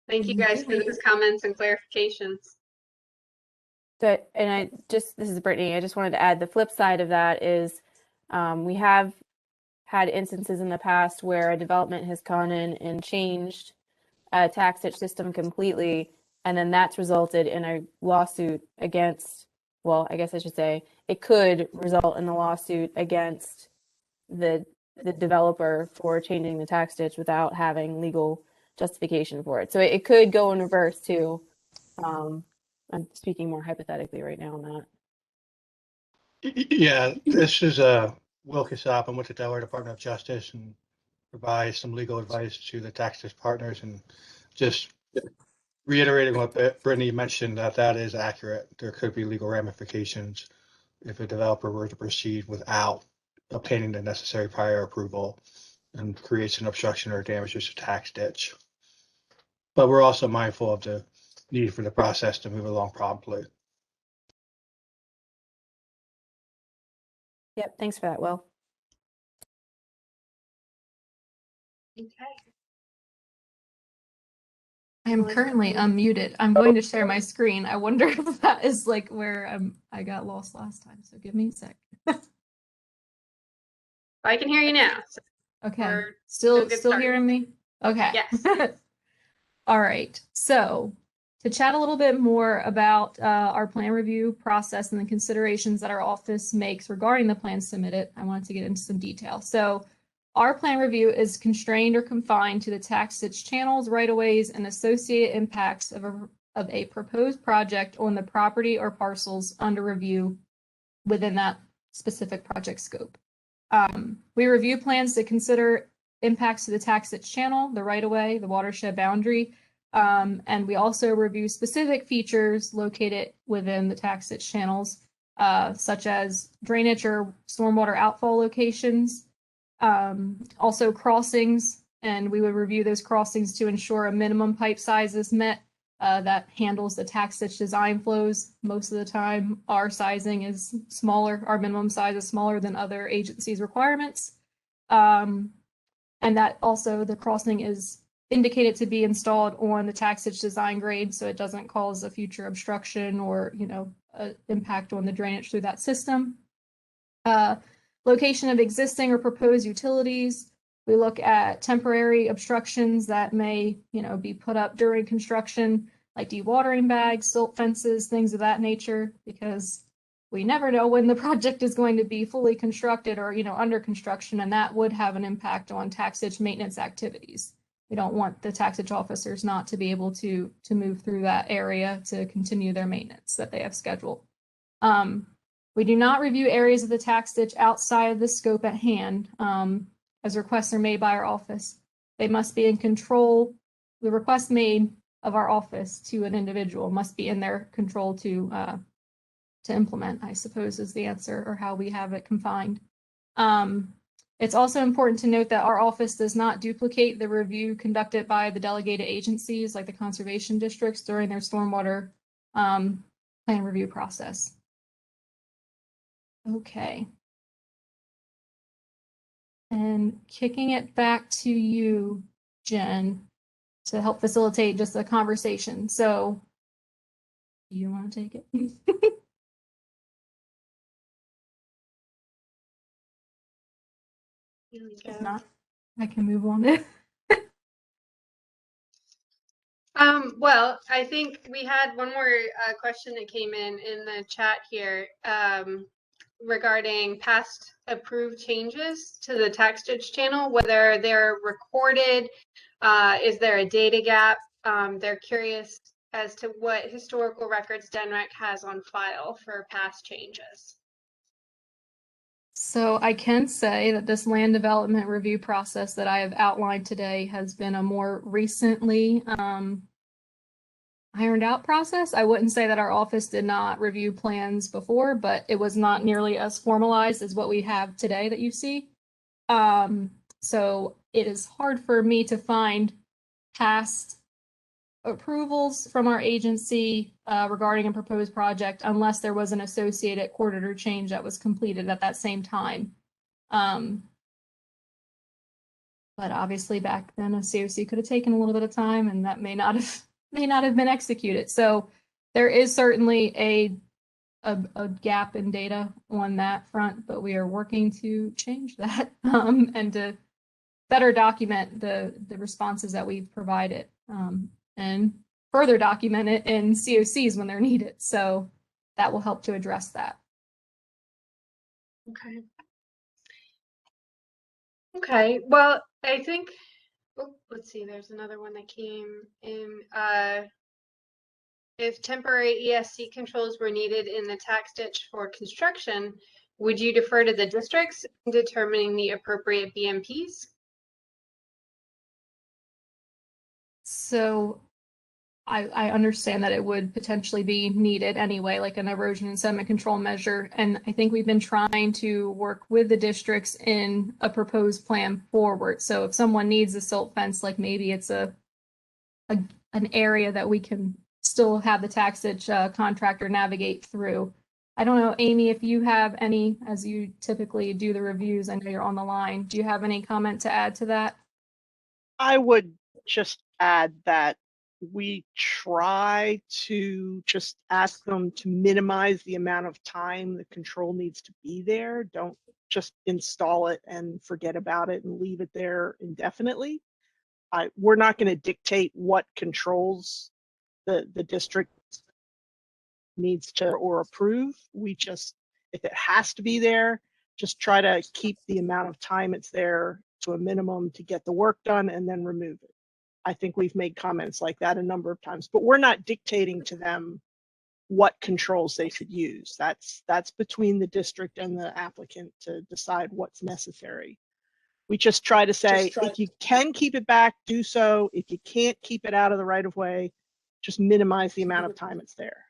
Thank you guys for those comments and clarifications. So, and this is Brittany, I just wanted to add the flip side of that is we have had instances in the past where a development has gone in and changed a tax ditch system completely, and then that's resulted in a lawsuit against, well, I guess I should say, it could result in a lawsuit against the developer for changing the tax ditch without having legal justification for it. So it could go in reverse too. I'm speaking more hypothetically right now on that. Yeah, this is Will Casop. I'm with the Delaware Department of Justice and provide some legal advice to the tax partners, and just reiterating what Brittany mentioned, that is accurate. There could be legal ramifications if a developer were to proceed without obtaining the necessary prior approval and creates an obstruction or damages to tax ditch. But we're also mindful of the need for the process to move along promptly. Yep, thanks for that, Will. Okay. I am currently unmuted. I'm going to share my screen. I wonder if that is like where I got lost last time. So give me a sec. I can hear you now. So Okay. We're Still good start. hearing me? Okay. Yes. All right. So to chat a little bit more about our plan review process and the considerations that our office makes regarding the plan submitted, I wanted to get into some detail. So our plan review is constrained or confined to the tax ditch channels, right-of-ways, and associated impacts of a proposed project on the property or parcels under review within that specific project scope. We review plans to consider impacts to the tax ditch channel, the right-of-way, the watershed boundary, and we also review specific features located within the tax ditch channels, such as drainage or stormwater outfall locations, also crossings, and we would review those crossings to ensure a minimum pipe size is met that handles the tax ditch design flows. Most of the time, our sizing is smaller, our minimum size is smaller than other agencies' requirements. And that also the crossing is indicated to be installed on the tax ditch design grade, so it doesn't cause a future obstruction or, you know, impact on the drainage through that system. Location of existing or proposed utilities, We look at temporary obstructions that may, be put up during construction, like dewatering bags, silt fences, things of that nature, because we never know when the project is going to be fully constructed or, under construction, and that would have an impact on tax ditch maintenance activities. We don't want the tax ditch officers not to be able to move through that area to continue their maintenance that they have scheduled. We do not review areas of the tax ditch outside of the scope at hand, as requests are made by our office. They must be in control. The request made of our office to an individual must be in their control to implement, I suppose, is the answer, or how we have it confined. It's also important to note that our office does not duplicate the review conducted by the delegated agencies like the conservation districts during their stormwater plan review process. Okay. And kicking it back to you, Jen, to help facilitate just the conversation. So, you want to take it? If not, I can move on. Well, I think we had one more question that came in the chat here regarding past approved changes to the tax ditch channel, whether they're recorded, is there a data gap? They're curious as to what historical records DENREC has on file for past changes. So I can say that this land development review process that I have outlined today has been a more recently ironed out process. I wouldn't say that our office did not review plans before, but it was not nearly as formalized as what we have today that you see. So it is hard for me to find past approvals from our agency regarding a proposed project unless there was an associated court order change that was completed at that same time. But obviously back then a COC could have taken a little bit of time, and that may not have been executed. So there is certainly a gap in data on that front, but we are working to change that and to better document the responses that we've provided. And further document it in COCs when they're needed. So that will help to address that. Okay. Okay, well, I think, let's see, there's another one that came in. If temporary ESC controls were needed in the tax ditch for construction, would you defer to the districts in determining the appropriate BMPs? So I understand that it would potentially be needed anyway, like an erosion and sediment control measure. And I think we've been trying to work with the districts in a proposed plan forward. So if someone needs a silt fence, like maybe it's an area that we can still have the tax ditch contractor navigate through. I don't know, Amy, if you have any, as you typically do the reviews, I know you're on the line. Do you have any comment to add to that? I would just add that we try to just ask them to minimize the amount of time the control needs to be there. Don't just install it and forget about it and leave it there indefinitely. We're not going to dictate what controls the district needs to or approve. We just, if it has to be there, just try to keep the amount of time it's there to a minimum to get the work done and then remove it. I think we've made comments like that a number of times, but we're not dictating to them what controls they should use. That's between the district and the applicant to decide what's necessary. We just try to say, if you can keep it back, do so. If you can't keep it out of the right of way, just minimize the amount of time it's there.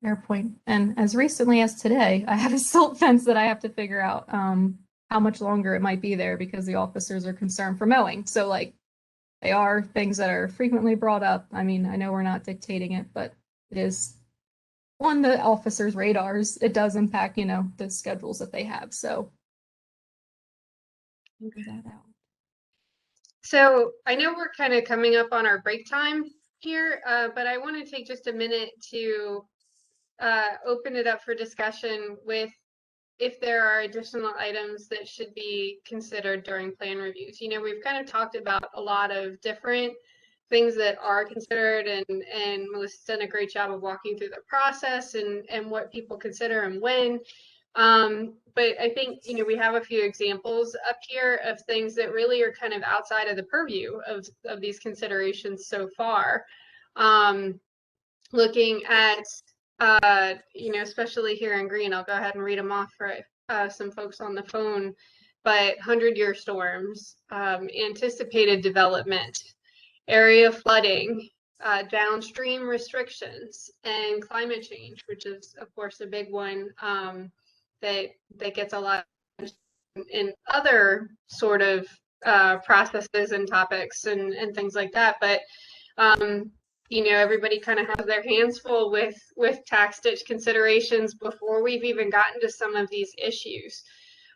Fair point. And as recently as today, I have a silt fence that I have to figure out how much longer it might be there because the officers are concerned for mowing. So like they are things that are frequently brought up. I mean, I know we're not dictating it, but it is on the officers' radars. It does impact, the schedules that they have. So figure that out. So I know we're kind of coming up on our break time here, but I want to take just a minute to open it up for discussion with if there are additional items that should be considered during plan reviews. You know, we've kind of talked about a lot of different things that are considered, and Melissa's done a great job of walking through the process and what people consider and when. But I think, you know, we have a few examples up here of things that really are kind of outside of the purview of these considerations so far. Looking at, you know, especially here in green, I'll go ahead and read them off for some folks on the phone, but 100-year storms, anticipated development, area flooding, downstream restrictions, and climate change, which is, of course, a big one that gets a lot in other sort of processes and topics and things like that. But you know, everybody kind of has their hands full with tax ditch considerations before we've even gotten to some of these issues.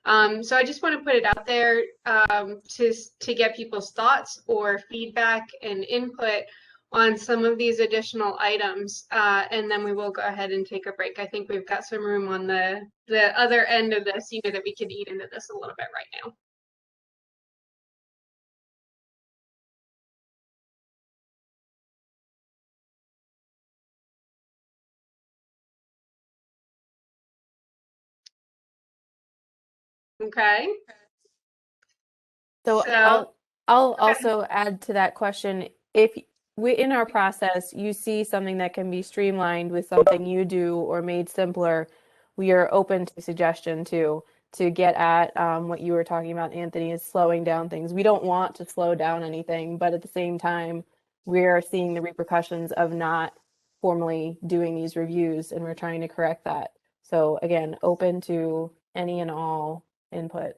So I just want to put it out there to get people's thoughts or feedback and input on some of these additional items, and then we will go ahead and take a break. I think we've got some room on the other end of this, you know, that we could eat into this a little bit right now. Okay. So So- I'll Okay. also add to that question. If we in our process you see something that can be streamlined with something you do or made simpler, we are open to suggestion to get at what you were talking about, Anthony, is slowing down things. We don't want to slow down anything, but at the same time, we're seeing the repercussions of not formally doing these reviews, and we're trying to correct that. So again, open to any and all input.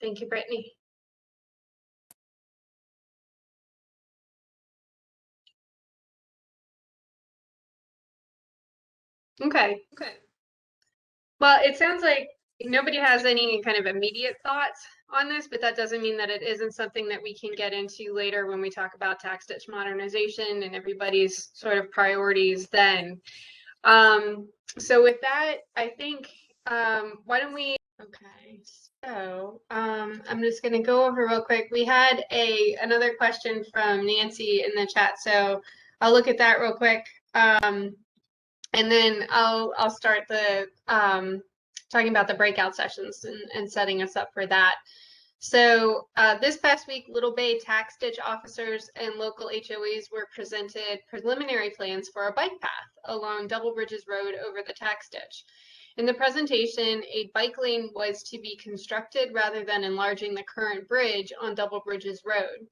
Thank you, Brittany. Okay. Well, it sounds like nobody has any kind of immediate thoughts on this, but that doesn't mean that it isn't something that we can get into later when we talk about tax ditch modernization and everybody's sort of priorities then. So with that, I think, why don't we, okay, so I'm just going to go over real quick. We had another question from Nancy in the chat, so I'll look at that real quick. And then I'll start the talking about the breakout sessions and setting us up for that. So this past week, Little Bay tax ditch officers and local HOAs were presented preliminary plans for a bike path along Double Bridges Road over the tax ditch. In the presentation, a bike lane was to be constructed rather than enlarging the current bridge on Double Bridges Road.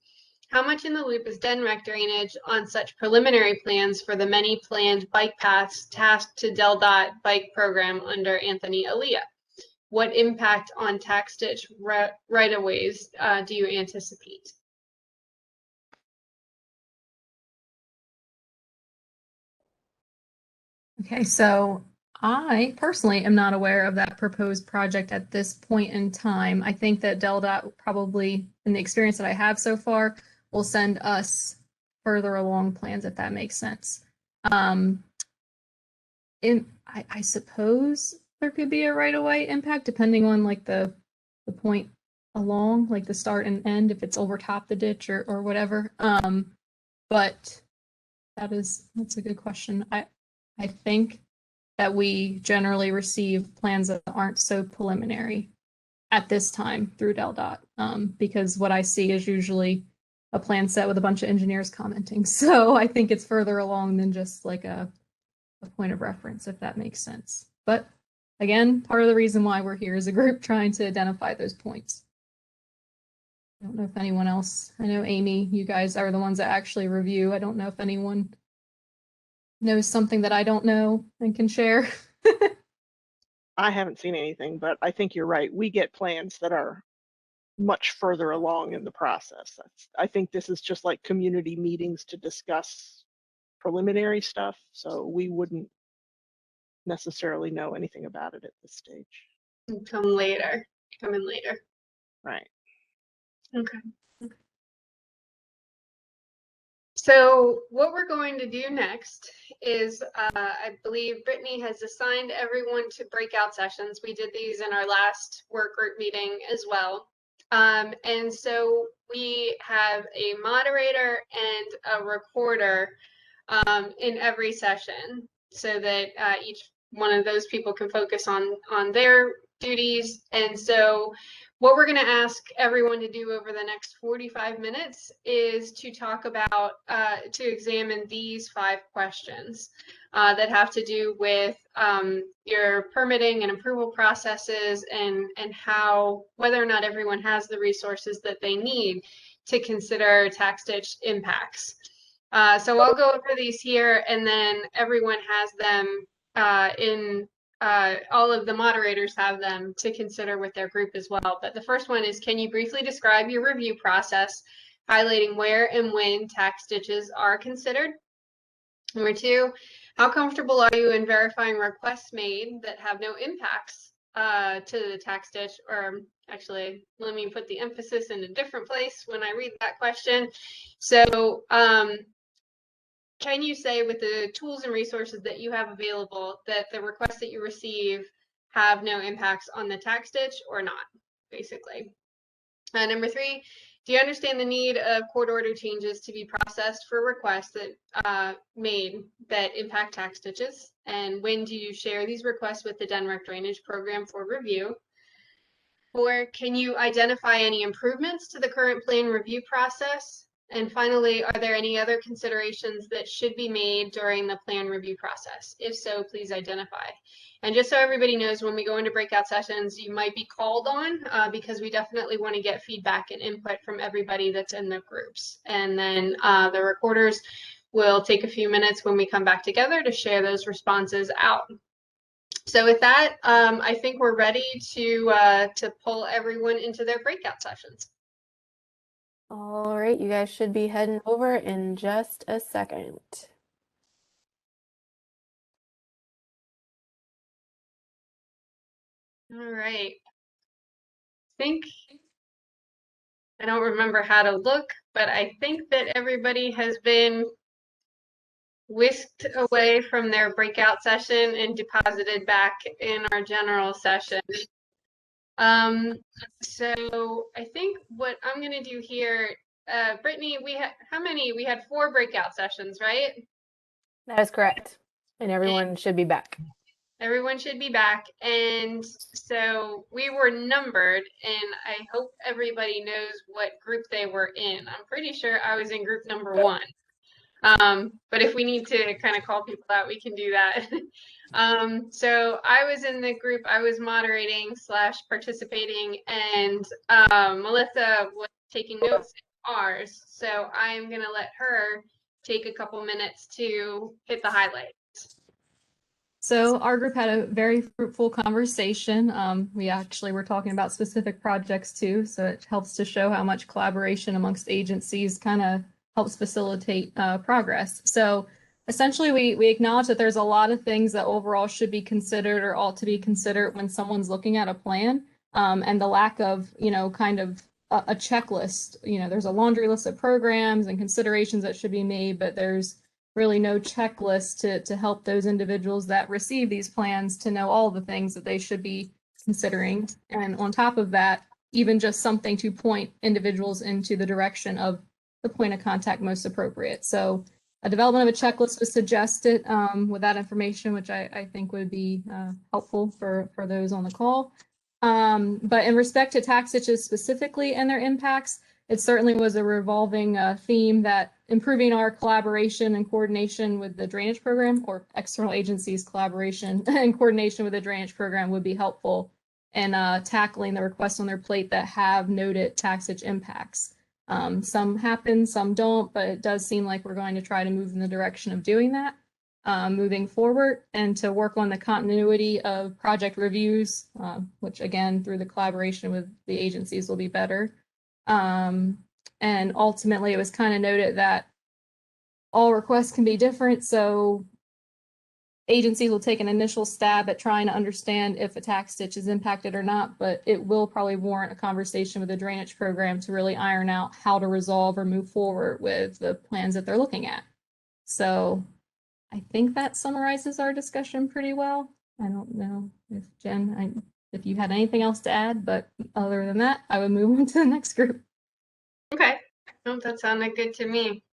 How much in the loop is DNREC drainage on such preliminary plans for the many planned bike paths tasked to DelDOT bike program under Anthony Alia? What impact on tax ditch right-of-ways do you anticipate? Okay, so I personally am not aware of that proposed project at this point in time. I think that DelDOT probably, in the experience that I have so far, will send us further along plans if that makes sense. I suppose there could be a right-of-way impact depending on like the point along, like the start and end, if it's over top the ditch or whatever. But that's a good question. I think that we generally receive plans that aren't so preliminary at this time through DelDOT, because what I see is usually a plan set with a bunch of engineers commenting. So I think it's further along than just like a point of reference, if that makes sense. But again, part of the reason why we're here as a group trying to identify those points. I don't know if anyone else, I know Amy, you guys are the ones that actually review. I don't know if anyone knows something that I don't know and can share. I haven't seen anything, but I think you're right. We get plans that are much further along in the process. I think this is just like community meetings to discuss preliminary stuff, so we wouldn't necessarily know anything about it at this stage. Come later. Come in later. Right. Okay. So what we're going to do next is, I believe Brittany has assigned everyone to breakout sessions. We did these in our last work group meeting as well. And so we have a moderator and a recorder in every session so that each one of those people can focus on their duties. And so what we're going to ask everyone to do over the next 45 minutes is to talk about, to examine these 5 questions that have to do with your permitting and approval processes and how, whether or not everyone has the resources that they need to consider tax ditch impacts. So I'll go over these here, and then everyone has them all of the moderators have them to consider with their group as well. But the first one is, can you briefly describe your review process, highlighting where and when tax ditches are considered? Number 2, how comfortable are you in verifying requests made that have no impacts to the tax ditch? Or actually, let me put the emphasis in a different place when I read that question. So can you say, with the tools and resources that you have available, that the requests that you receive have no impacts on the tax ditch or not, basically? Number 3, do you understand the need of court order changes to be processed for requests that made that impact tax ditches? And when do you share these requests with the Denmark Drainage Program for review? 4, can you identify any improvements to the current plan review process? And finally, are there any other considerations that should be made during the plan review process? If so, please identify. And just so everybody knows, when we go into breakout sessions, you might be called on because we definitely want to get feedback and input from everybody that's in the groups. And then the recorders will take a few minutes when we come back together to share those responses out. So with that, I think we're ready to pull everyone into their breakout sessions. All right, you guys should be heading over in just a second. All right. I don't remember how to look, but I think that everybody has been whisked away from their breakout session and deposited back in our general session. So I think what I'm going to do here, Brittany, we had 4 breakout sessions, right? That is correct. And everyone should be back. Everyone should be back. And so we were numbered, and I hope everybody knows what group they were in. I'm pretty sure I was in group number 1. But if we need to kind of call people out, we can do that. So I was in the group, I was moderating / participating, and Melissa was taking notes in ours. So I'm going to let her take a couple minutes to hit the highlights. So our group had a very fruitful conversation. We actually were talking about specific projects too, so it helps to show how much collaboration amongst agencies kind of helps facilitate progress. So essentially, we acknowledge that there's a lot of things that overall should be considered or ought to be considered when someone's looking at a plan, and the lack of, kind of a checklist. There's a laundry list of programs and considerations that should be made, but there's really no checklist to help those individuals that receive these plans to know all the things that they should be considering. And on top of that, even just something to point individuals into the direction of the point of contact most appropriate. So a development of a checklist was suggested with that information, which I think would be helpful for those on the call. But in respect to tax ditches specifically and their impacts, it certainly was a revolving theme that improving our collaboration and coordination with the drainage program, or external agencies' collaboration and coordination with the drainage program, would be helpful in tackling the requests on their plate that have noted tax ditch impacts. Some happen, some don't, but it does seem like we're going to try to move in the direction of doing that moving forward, and to work on the continuity of project reviews, which again, through the collaboration with the agencies, will be better. And ultimately, it was kind of noted that all requests can be different. So agencies will take an initial stab at trying to understand if a tax ditch is impacted or not, but it will probably warrant a conversation with the drainage program to really iron out how to resolve or move forward with the plans that they're looking at. So I think that summarizes our discussion pretty well. I don't know if Jen, if you had anything else to add, but other than that, I would move on to the next group. Okay, no, that sounded good to me.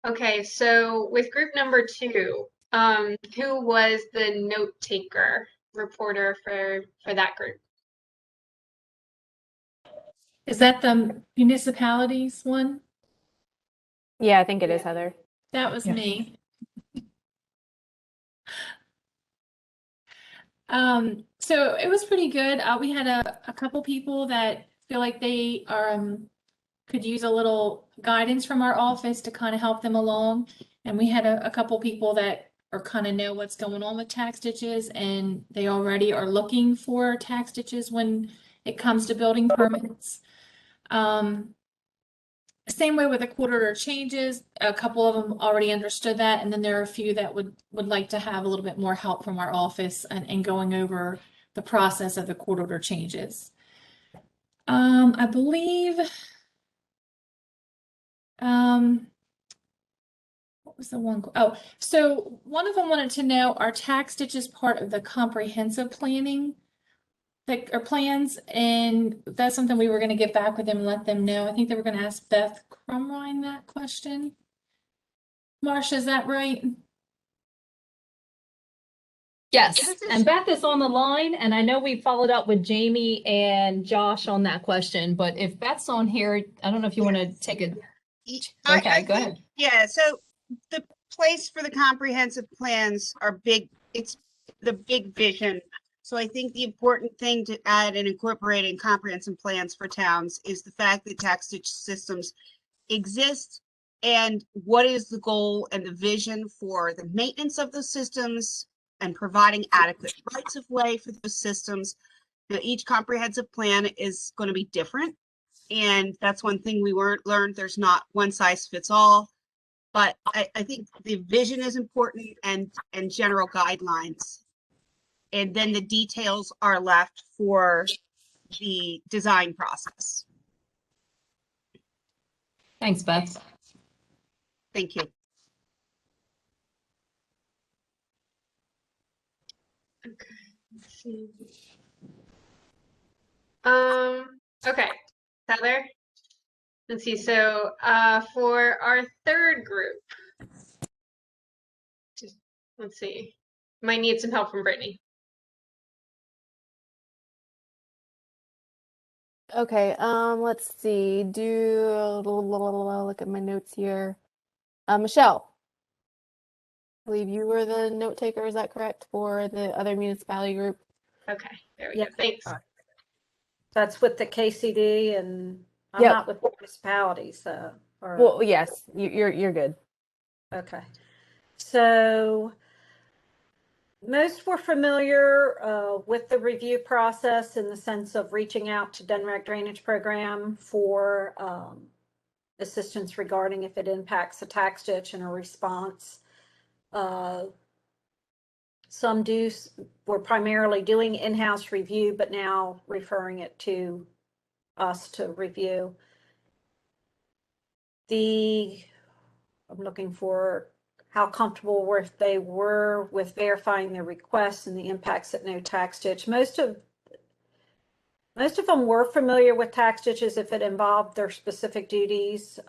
Okay, so with group number 2, who was the note taker reporter for that group? Is that the municipalities one? Yeah, I think it is, Heather. That was Yeah. me. So it was pretty good. We had a couple people that feel like they are could use a little guidance from our office to kind of help them along. And we had a couple people that are kind of know what's going on with tax ditches, and they already are looking for tax ditches when it comes to building permits. Same way with the quarter order changes, a couple of them already understood that, and then there are a few that would like to have a little bit more help from our office and going over the process of the court order changes. I believe, what was the one? Oh, so one of them wanted to know, are tax ditches part of the comprehensive planning? Like our plans, and that's something we were going to get back with them and let them know. I think they were going to ask Beth Crumrine that question. Marcia, is that right? Yes, and Beth is on the line, and I know we followed up with Jamie and Josh on that question, but if Beth's on here, I don't know if you want to take a, okay, go ahead. Yeah, so the place for the comprehensive plans are big, it's the big vision. So I think the important thing to add and incorporate in comprehensive plans for towns is the fact that tax ditch systems exist and what is the goal and the vision for the maintenance of those systems and providing adequate rights of way for those systems. Now, each comprehensive plan is going to be different. And that's one thing we learned. There's not one size fits all. But I think the vision is important and general guidelines. And then the details are left for the design process. Thanks, Beth. Thank you. Okay, let's see. Okay, Heather. Let's see. So, for our third group, let's see. Might need some help from Brittany. Okay, let's see. Look at my notes here. Michelle, I believe you were the note taker, is that correct, for the other municipality group? Okay, there we Yeah. go. Thanks. That's with the KCD, and I'm Yep. not with municipalities, so. Or, Well, yes, you're good. okay. So most were familiar with the review process in the sense of reaching out to DNREC Drainage Program for assistance regarding if it impacts a tax ditch and a response. Some were primarily doing in-house review, but now referring it to us to review. I'm looking for how comfortable they were with verifying their requests and the impacts at no tax ditch. Most of them were familiar with tax ditches if it involved their specific duties.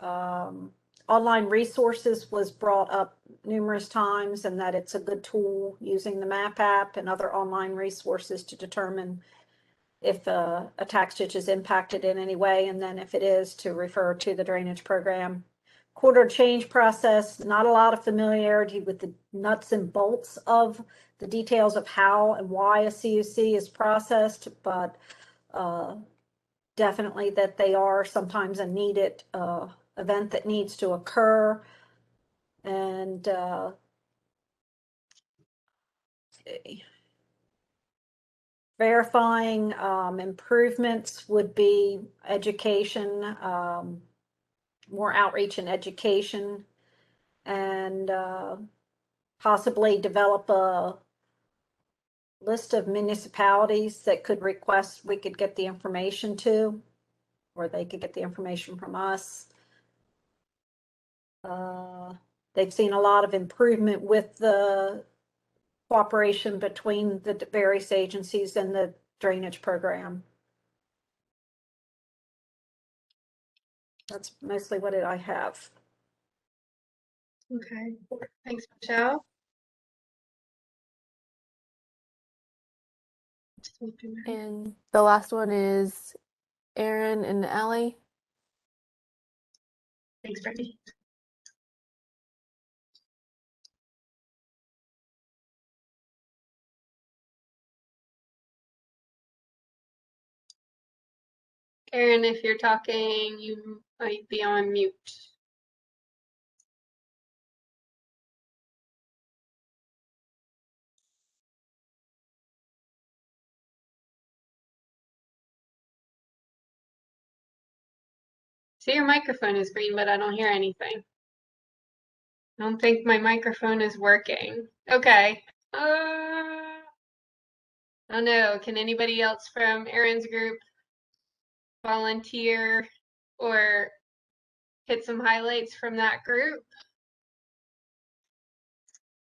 Online resources was brought up numerous times, and that it's a good tool using the MAP app and other online resources to determine if a tax ditch is impacted in any way, and then if it is, to refer to the drainage program. Quarter change process, not a lot of familiarity with the nuts and bolts of the details of how and why a CUC is processed, but definitely that they are sometimes a needed event that needs to occur. And verifying improvements would be education, more outreach and education, and possibly develop a list of municipalities that could request we could get the information to, or they could get the information from us. They've seen a lot of improvement with the cooperation between the various agencies and the drainage program. That's mostly what I have. Okay, thanks, Michelle. And the last one is Aaron and Ellie. Thanks, Brittany. Aaron, if you're talking, you might be on mute. See, your microphone is green, but I don't hear anything. I don't think my microphone is working. Okay. I don't know. Can anybody else from Aaron's group volunteer or hit some highlights from that group?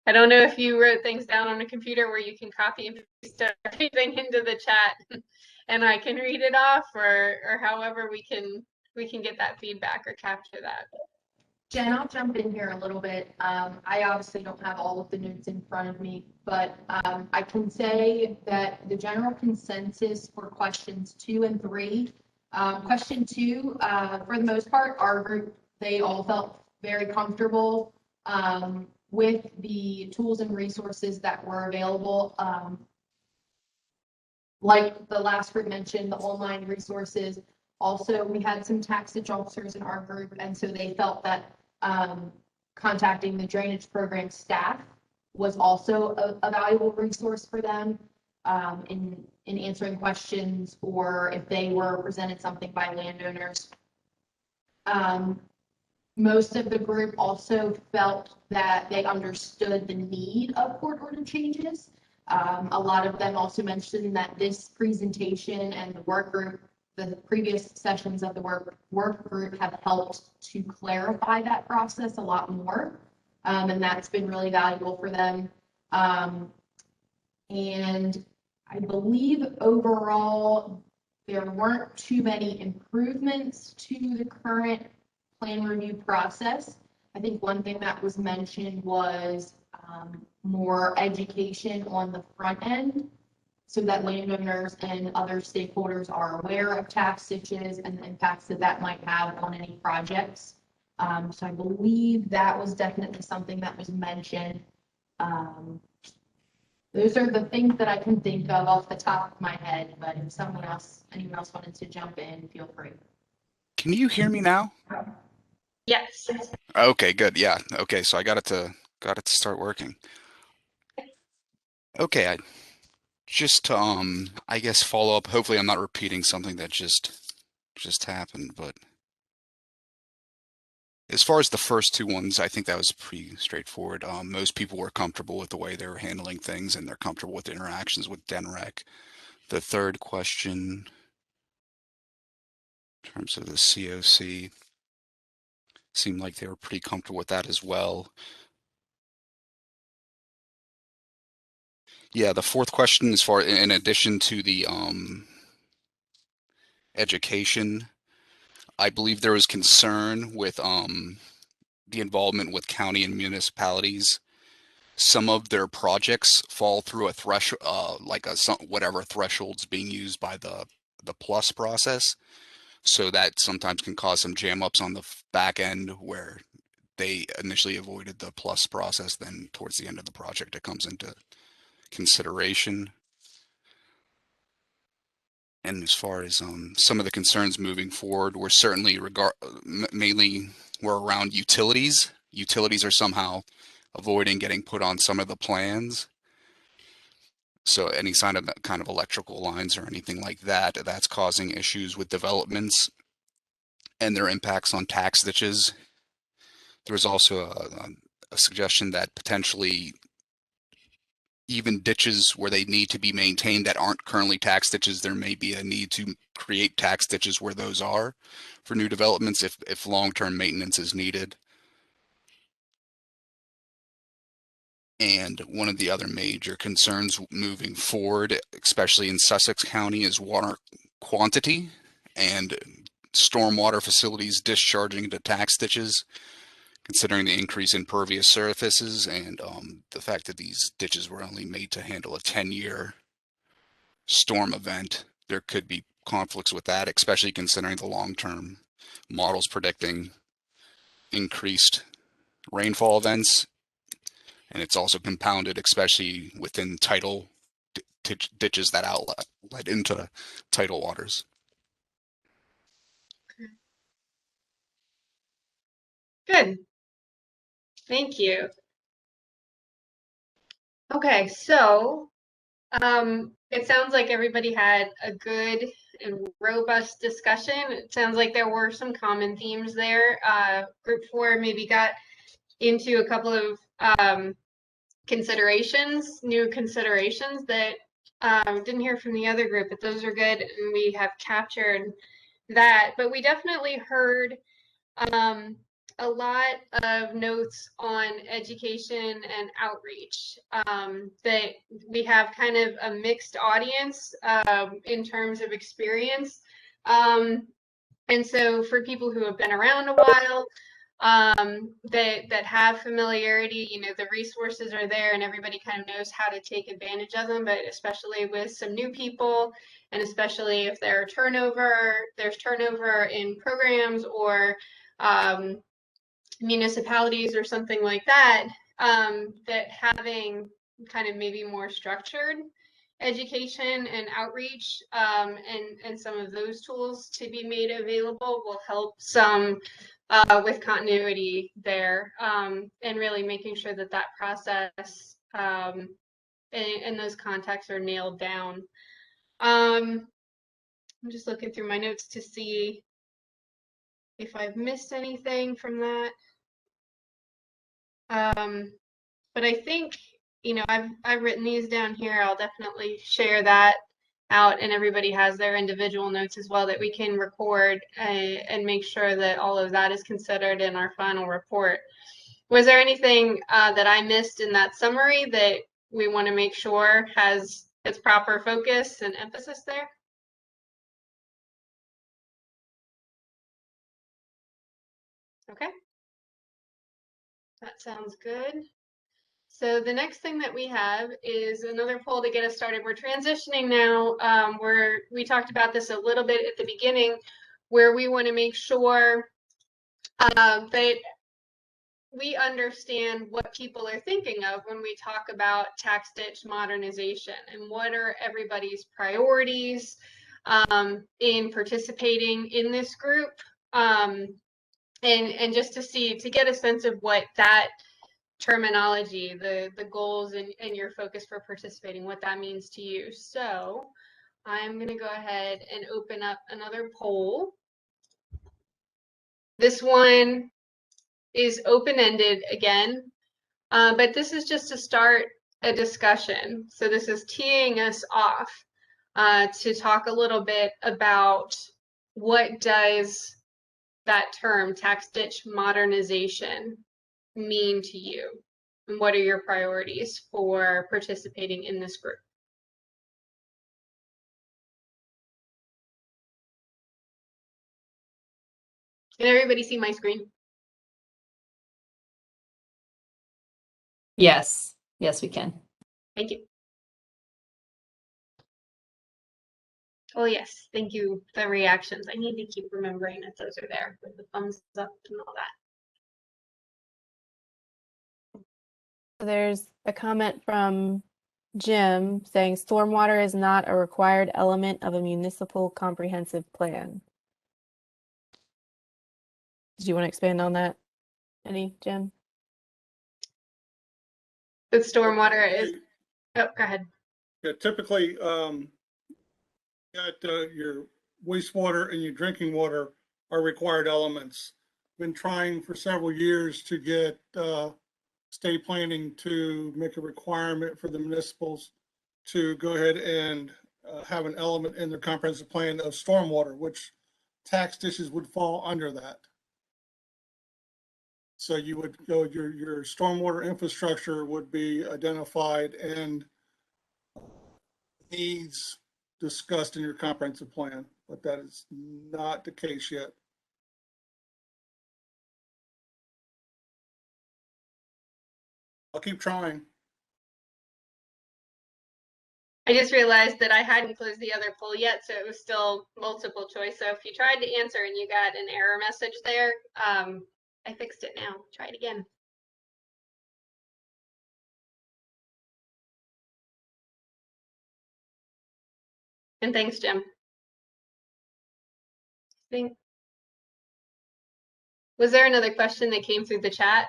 I don't know if you wrote things down on a computer where you can copy and paste everything into the chat and I can read it off, or however we can get that feedback or capture that. Jen, I'll jump in here a little bit. I obviously don't have all of the notes in front of me, but I can say that the general consensus for questions 2 and 3, question 2, for the most part, our group, they all felt very comfortable with the tools and resources that were available. Like the last group mentioned, the online resources. Also, we had some taxage officers in our group, and so they felt that contacting the drainage program staff was also a valuable resource for them in answering questions, or if they were presented something by landowners. Most of the group also felt that they understood the need of court order changes. A lot of them also mentioned that this presentation and the work group, the previous sessions of the work group have helped to clarify that process a lot more. And that's been really valuable for them. And I believe overall, there weren't too many improvements to the current plan review process. I think one thing that was mentioned was more education on the front end, so that landowners and other stakeholders are aware of tax ditches and the impacts that that might have on any projects. So I believe that was definitely something that was mentioned. Those are the things that I can think of off the top of my head, but if anyone else wanted to jump in, feel free. Can you hear me now? Yes. Okay, good. Yeah. Okay, so I got it to start working. Okay, I guess follow up. Hopefully I'm not repeating something that just happened, but as far as the first 2 ones, I think that was pretty straightforward. Most people were comfortable with the way they were handling things, and they're comfortable with the interactions with DNREC. The third question, in terms of the COC, seemed like they were pretty comfortable with that as well. Yeah, the fourth question, as far in addition to the education, I believe there was concern with the involvement with county and municipalities. Some of their projects fall through a threshold, whatever thresholds being used by the plus process. So that sometimes can cause some jam ups on the back end where they initially avoided the plus process. Then towards the end of the project, it comes into consideration. And as far as some of the concerns moving forward, we're certainly mainly we're around utilities. Utilities are somehow avoiding getting put on some of the plans. So any kind of electrical lines or anything like that, that's causing issues with developments and their impacts on tax ditches. There was also a suggestion that potentially even ditches where they need to be maintained that aren't currently tax ditches, there may be a need to create tax ditches where those are for new developments if long-term maintenance is needed. And one of the other major concerns moving forward, especially in Sussex County, is water quantity and stormwater facilities discharging into tax ditches, considering the increase in pervious surfaces and the fact that these ditches were only made to handle a 10-year storm event. There could be conflicts with that, especially considering the long-term models predicting increased rainfall events. And it's also compounded, especially within tidal ditches that outlet into tidal waters. Good. Thank you. Okay, so it sounds like everybody had a good and robust discussion. It sounds like there were some common themes there. Group 4 maybe got into a couple of new considerations that didn't hear from the other group, but those are good, and we have captured that. But we definitely heard a lot of notes on education and outreach, that we have kind of a mixed audience in terms of experience. And so for people who have been around a while, that have familiarity, you know, the resources are there and everybody kind of knows how to take advantage of them, but especially with some new people, and especially if there's turnover in programs or municipalities or something like that, that having kind of maybe more structured education and outreach, and some of those tools to be made available will help some with continuity there, and really making sure that that process and those contacts are nailed down. I'm just looking through my notes to see if I've missed anything from that. But I think, you know, I've written these down here. I'll definitely share that out, and everybody has their individual notes as well that we can record and make sure that all of that is considered in our final report. Was there anything that I missed in that summary that we want to make sure has its proper focus and emphasis there? Okay. That sounds good. So the next thing that we have is another poll to get us started. We're transitioning now. We talked about this a little bit at the beginning, where we want to make sure that we understand what people are thinking of when we talk about tax ditch modernization, and what are everybody's priorities in participating in this group, and just to get a sense of what that terminology, the goals and your focus for participating, what that means to you. So I'm going to go ahead and open up another poll. This one is open-ended again, but this is just to start a discussion. So this is teeing us off to talk a little bit about what does that term, tax ditch modernization, mean to you, and what are your priorities for participating in this group? Can everybody see my screen? Yes, yes, we can. Thank you. Oh yes, thank you. The reactions. I need to keep remembering that those are there with the thumbs up and all that. There's a comment from Jim saying stormwater is not a required element of a municipal comprehensive plan. Did you want to expand on that, Jim? The stormwater is, oh, go ahead. Yeah, typically, your wastewater and your drinking water are required elements. Been trying for several years to get state planning to make a requirement for the municipals to go ahead and have an element in their comprehensive plan of stormwater, which tax ditches would fall under that. So you would go, your stormwater infrastructure would be identified and needs discussed in your comprehensive plan, but that is not the case yet. I'll keep trying. I just realized that I hadn't closed the other poll yet, so it was still multiple choice. So if you tried to answer and you got an error message there, I fixed it now. Try it again. And thanks, Jim. Was there another question that came through the chat?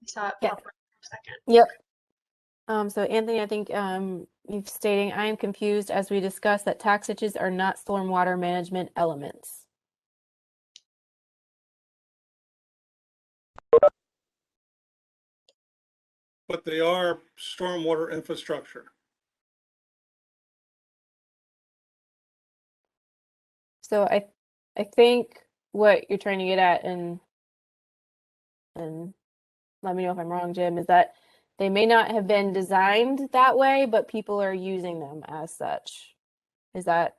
I saw it pop up for a second. Yep. So Anthony, I think you're stating, I am confused as we discussed that tax ditches are not stormwater management elements. But they are stormwater infrastructure. So I think what you're trying to get at, and let me know if I'm wrong, Jim, is that they may not have been designed that way, but people are using them as such. Is that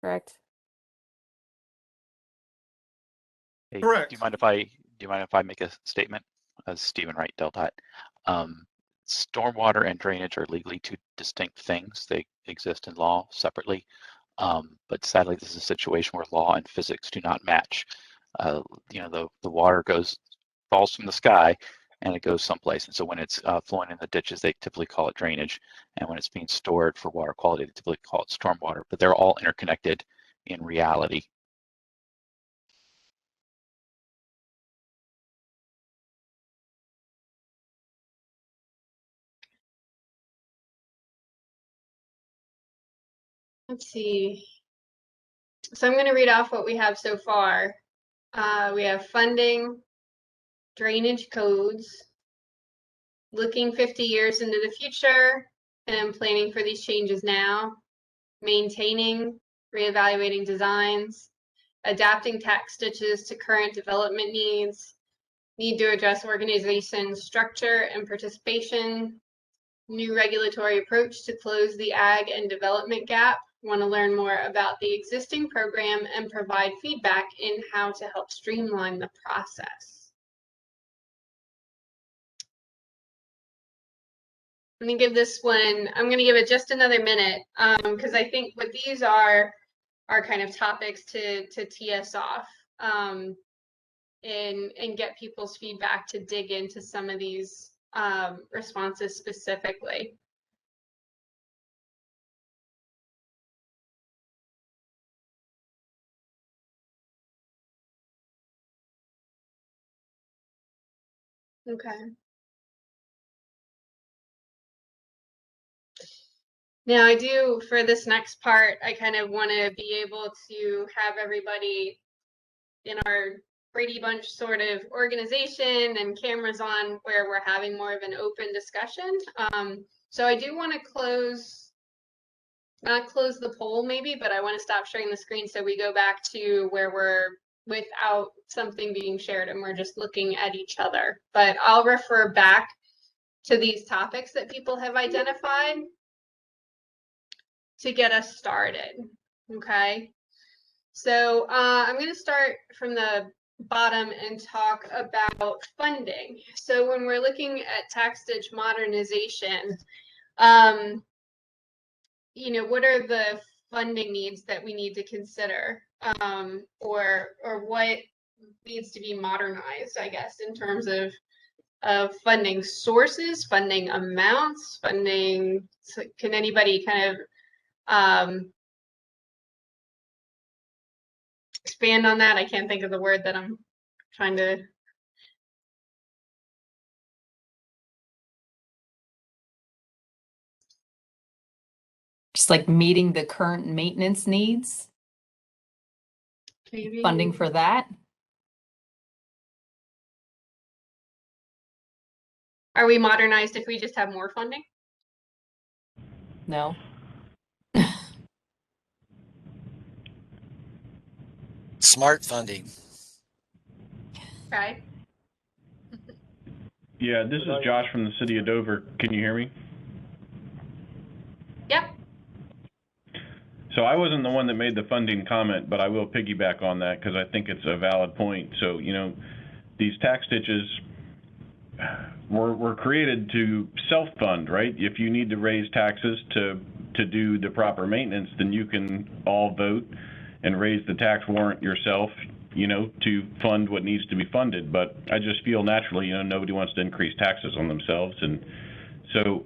correct? Hey, Correct. Do you mind if I make a statement? As Stephen Wright, Deltot. Stormwater and drainage are legally two distinct things. They exist in law separately. But sadly, this is a situation where law and physics do not match. The water falls from the sky and it goes someplace. And so when it's flowing in the ditches, they typically call it drainage. And when it's being stored for water quality, they typically call it stormwater. But they're all interconnected in reality. Let's see. So I'm going to read off what we have so far. We have funding, drainage codes, looking 50 years into the future and planning for these changes now, maintaining, reevaluating designs, adapting tax ditches to current development needs, need to address organization structure and participation, new regulatory approach to close the ag and development gap. Want to learn more about the existing program and provide feedback in how to help streamline the process. I'm going to give this one, I'm going to give it just another minute because I think what these are kind of topics to tee us off and get people's feedback to dig into some of these responses specifically. Okay. Now I do, for this next part, I kind of want to be able to have everybody in our Brady Bunch sort of organization and cameras on where we're having more of an open discussion. So I do want to not close the poll maybe, but I want to stop sharing the screen so we go back to where we're without something being shared and we're just looking at each other. But I'll refer back to these topics that people have identified to get us started. Okay. So I'm going to start from the bottom and talk about funding. So when we're looking at tax ditch modernization, what are the funding needs that we need to consider, or what needs to be modernized, I guess, in terms of funding sources, funding amounts, funding. So can anybody kind of expand on that? I can't think of the word that I'm trying to. Just like meeting the current maintenance needs, Maybe. funding for that. Are we modernized if we just have more funding? No. Smart funding. Right. Yeah, this is Josh from the city of Dover. Can you hear me? Yep. So I wasn't the one that made the funding comment, but I will piggyback on that because I think it's a valid point. So, you know, these tax ditches were created to self-fund, right? If you need to raise taxes to do the proper maintenance, then you can all vote and raise the tax warrant yourself, you know, to fund what needs to be funded. But I just feel naturally, you know, nobody wants to increase taxes on themselves. And so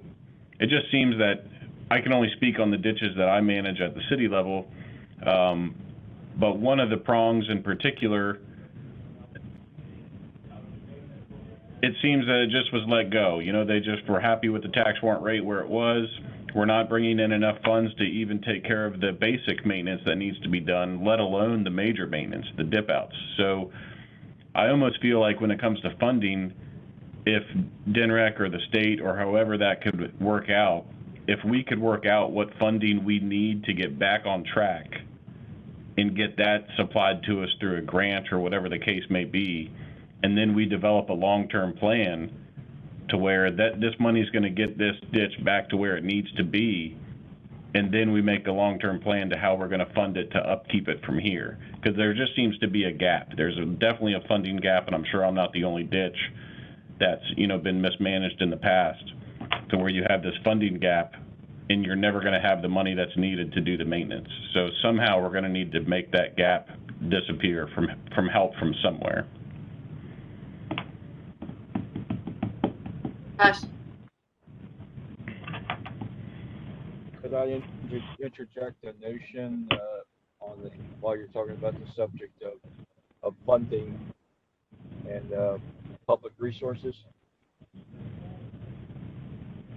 it just seems that I can only speak on the ditches that I manage at the city level. But one of the prongs in particular, it seems that it just was let go. You know, they just were happy with the tax warrant rate where it was. We're not bringing in enough funds to even take care of the basic maintenance that needs to be done, let alone the major maintenance, the dip outs. So I almost feel like when it comes to funding, if DNREC or the state or however that could work out, if we could work out what funding we need to get back on track and get that supplied to us through a grant or whatever the case may be, and then we develop a long-term plan to where that this money is going to get this ditch back to where it needs to be, and then we make a long-term plan to how we're going to fund it to upkeep it from here. Because there just seems to be a gap. There's definitely a funding gap, and I'm sure I'm not the only ditch that's, you know, been mismanaged in the past, to where you have this funding gap and you're never going to have the money that's needed to do the maintenance. So somehow we're going to need to make that gap disappear from help from somewhere. Gosh. Could I interject a notion while you're talking about the subject of funding and public resources?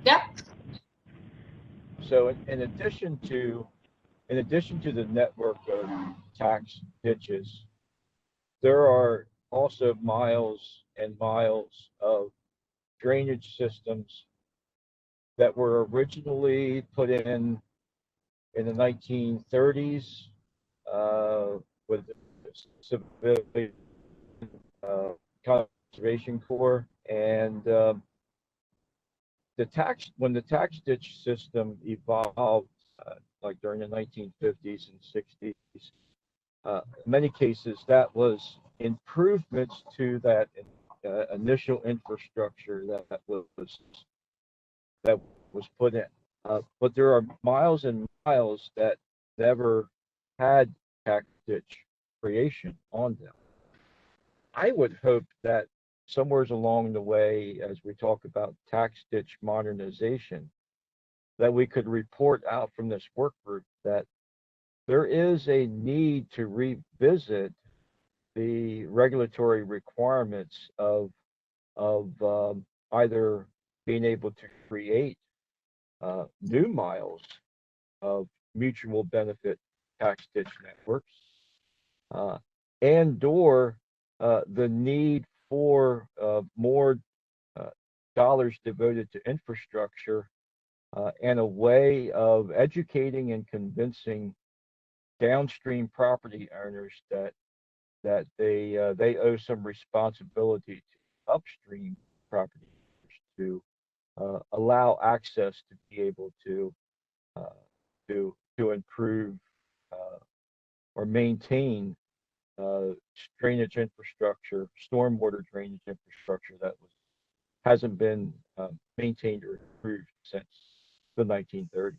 Yep. So in addition to the network of tax ditches, there are also miles and miles of drainage systems that were originally put in the 1930s with the Civilian Conservation Corps, and when the tax ditch system evolved, like during the 1950s and 60s, in many cases that was improvements to that initial infrastructure that was put in. But there are miles and miles that never had tax ditch creation on them. I would hope that somewhere along the way, as we talk about tax ditch modernization, that we could report out from this work group that there is a need to revisit the regulatory requirements of either being able to create new miles of mutual benefit tax ditch networks, and/or the need for more dollars devoted to infrastructure, and a way of educating and convincing downstream property owners that they owe some responsibility to upstream property owners to allow access to be able to improve or maintain drainage infrastructure, stormwater drainage infrastructure that hasn't been maintained or improved since the 1930s.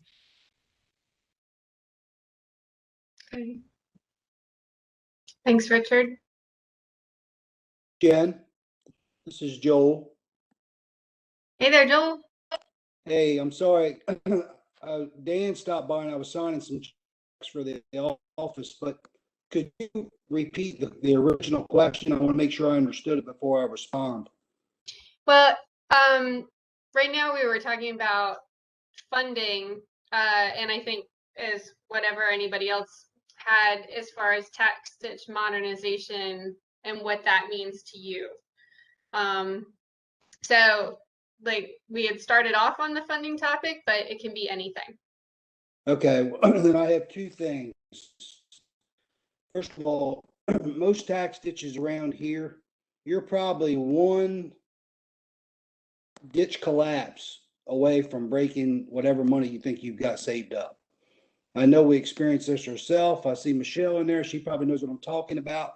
Okay. Thanks, Richard. Jen, this is Joel. Hey there, Joel. Hey, I'm sorry. Dan stopped by and I was signing some checks for the office, but could you repeat the original question? I want to make sure I understood it before I respond. Well, right now we were talking about funding, and I think as whatever anybody else had as far as tax ditch modernization and what that means to you. So like we had started off on the funding topic, but it can be anything. Okay, then I have two things. First of all, most tax ditches around here, you're probably one ditch collapse away from breaking whatever money you think you've got saved up. I know we experienced this ourselves. I see Michelle in there. She probably knows what I'm talking about.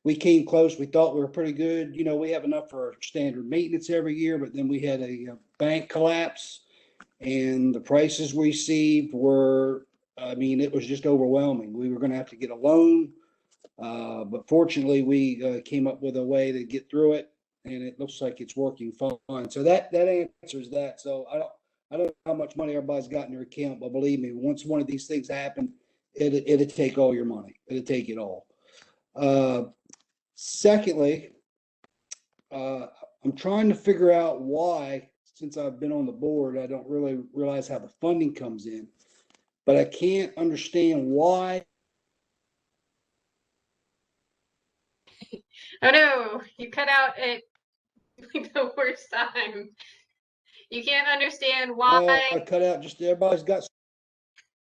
We came close. We thought we were pretty good. You know, we have enough for our standard maintenance every year, but then we had a bank collapse and the prices we received were, I mean, it was just overwhelming. We were going to have to get a loan. But fortunately, we came up with a way to get through it, and it looks like it's working fine. So that answers that. So I don't know how much money everybody's got in their account, but believe me, once one of these things happen, it'll take all your money. It'll take it all. Secondly, I'm trying to figure out why, since I've been on the board, I don't really realize how the funding comes in, but I can't understand why. Oh no, you cut out at the worst time. You can't understand why. I cut out just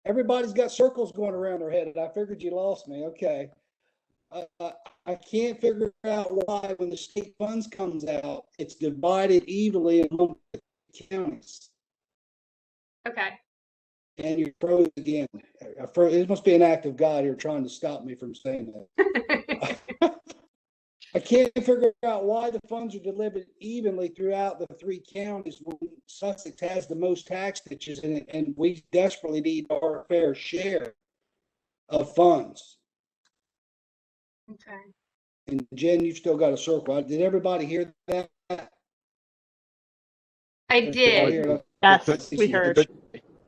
everybody's got circles going around their head, and I figured you lost me. Okay. I can't figure out why when the state funds comes out, it's divided evenly among the counties. Okay. And you froze again. It must be an act of God here trying to stop me from saying that. I can't figure out why the funds are delivered evenly throughout the three counties when Sussex has the most tax ditches in it, and we desperately need our fair share of funds. Okay. And Jen, you've still got a circle. Did everybody hear that? I did. Yes, we heard.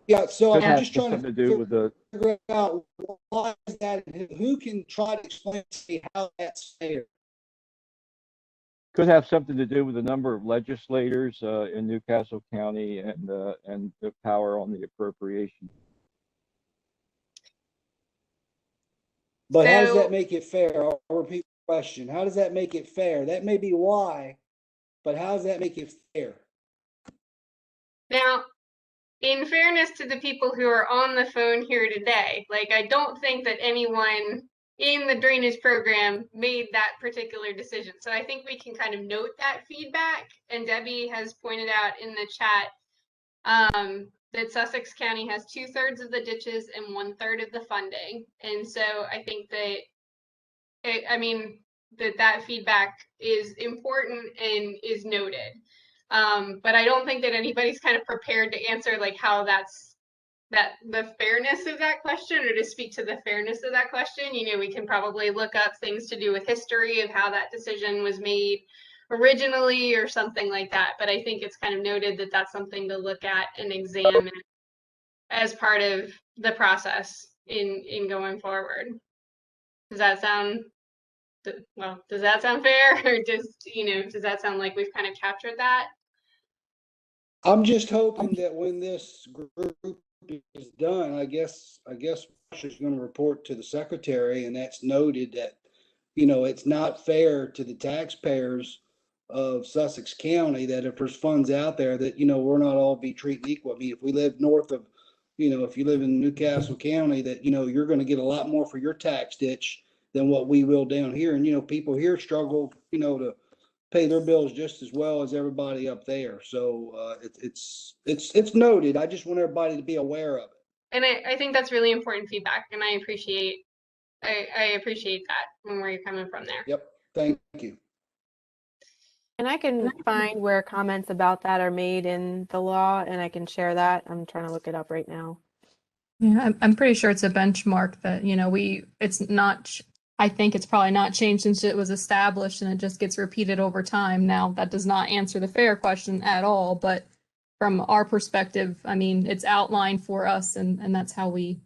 Yeah, so Could I'm have just trying something to do with the, figure out why is that, and who can try to explain to me how that's fair. could have something to do with the number of legislators in Newcastle County and the power on the appropriation. But how does So- that make it fair? I'll repeat the question. How does that make it fair? That may be why, but how does that make it fair? Now, in fairness to the people who are on the phone here today, like I don't think that anyone in the drainage program made that particular decision. So I think we can kind of note that feedback. And Debbie has pointed out in the chat that Sussex County has 2/3 of the ditches and 1/3 of the funding. And so I think that, that feedback is important and is noted. But I don't think that anybody's kind of prepared to answer like how the fairness of that question, or to speak to the fairness of that question. You know, we can probably look up things to do with history of how that decision was made originally or something like that. But I think it's kind of noted that that's something to look at and examine as part of the process in going forward. Does that sound fair? Or does that sound like we've kind of captured that? I'm just hoping that when this group is done, I guess she's going to report to the secretary, and that's noted that, it's not fair to the taxpayers of Sussex County that if there's funds out there that, we're not all be treated equal. I mean, if we live north of, if you live in Newcastle County, that, you're going to get a lot more for your tax ditch than what we will down here. And, people here struggle, to pay their bills just as well as everybody up there. So it's noted. I just want everybody to be aware of it. And I think that's really important feedback, and I appreciate that and where you're coming from there. Yep. Thank you. And I can find where comments about that are made in the law, and I can share that. I'm trying to look it up right now. Yeah, I'm pretty sure it's a benchmark that, I think it's probably not changed since it was established, and it just gets repeated over time. Now, that does not answer the fair question at all, but from our perspective, I mean, it's outlined for us, and that's how we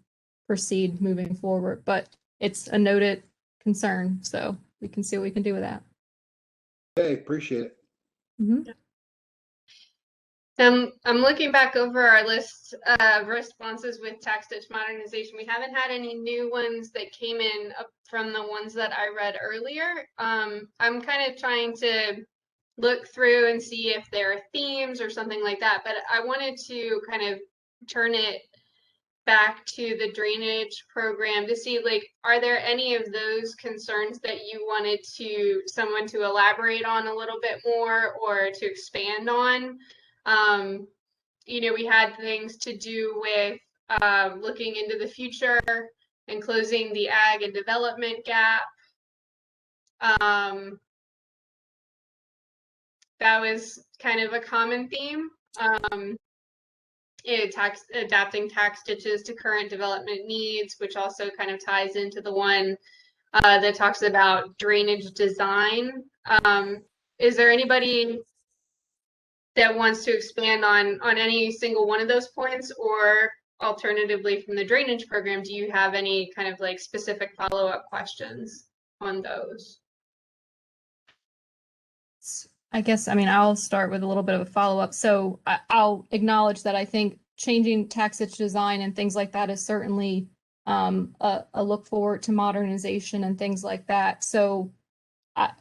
proceed moving forward. But it's a noted concern, so we can see what we can do with that. Okay, appreciate it. Mm-hmm. I'm looking back over our list of responses with tax ditch modernization. We haven't had any new ones that came in from the ones that I read earlier. I'm kind of trying to look through and see if there are themes or something like that. But I wanted to kind of turn it back to the drainage program to see, like, are there any of those concerns that you wanted someone to elaborate on a little bit more or to expand on? You know, we had things to do with looking into the future and closing the ag and development gap. That was kind of a common theme. Adapting tax ditches to current development needs, which also kind of ties into the one that talks about drainage design. Is there anybody that wants to expand on any single one of those points, or alternatively from the drainage program, do you have any kind of like specific follow-up questions on those? I guess, I mean, I'll start with a little bit of a follow-up. So I'll acknowledge that I think changing tax ditch design and things like that is certainly a look forward to modernization and things like that. So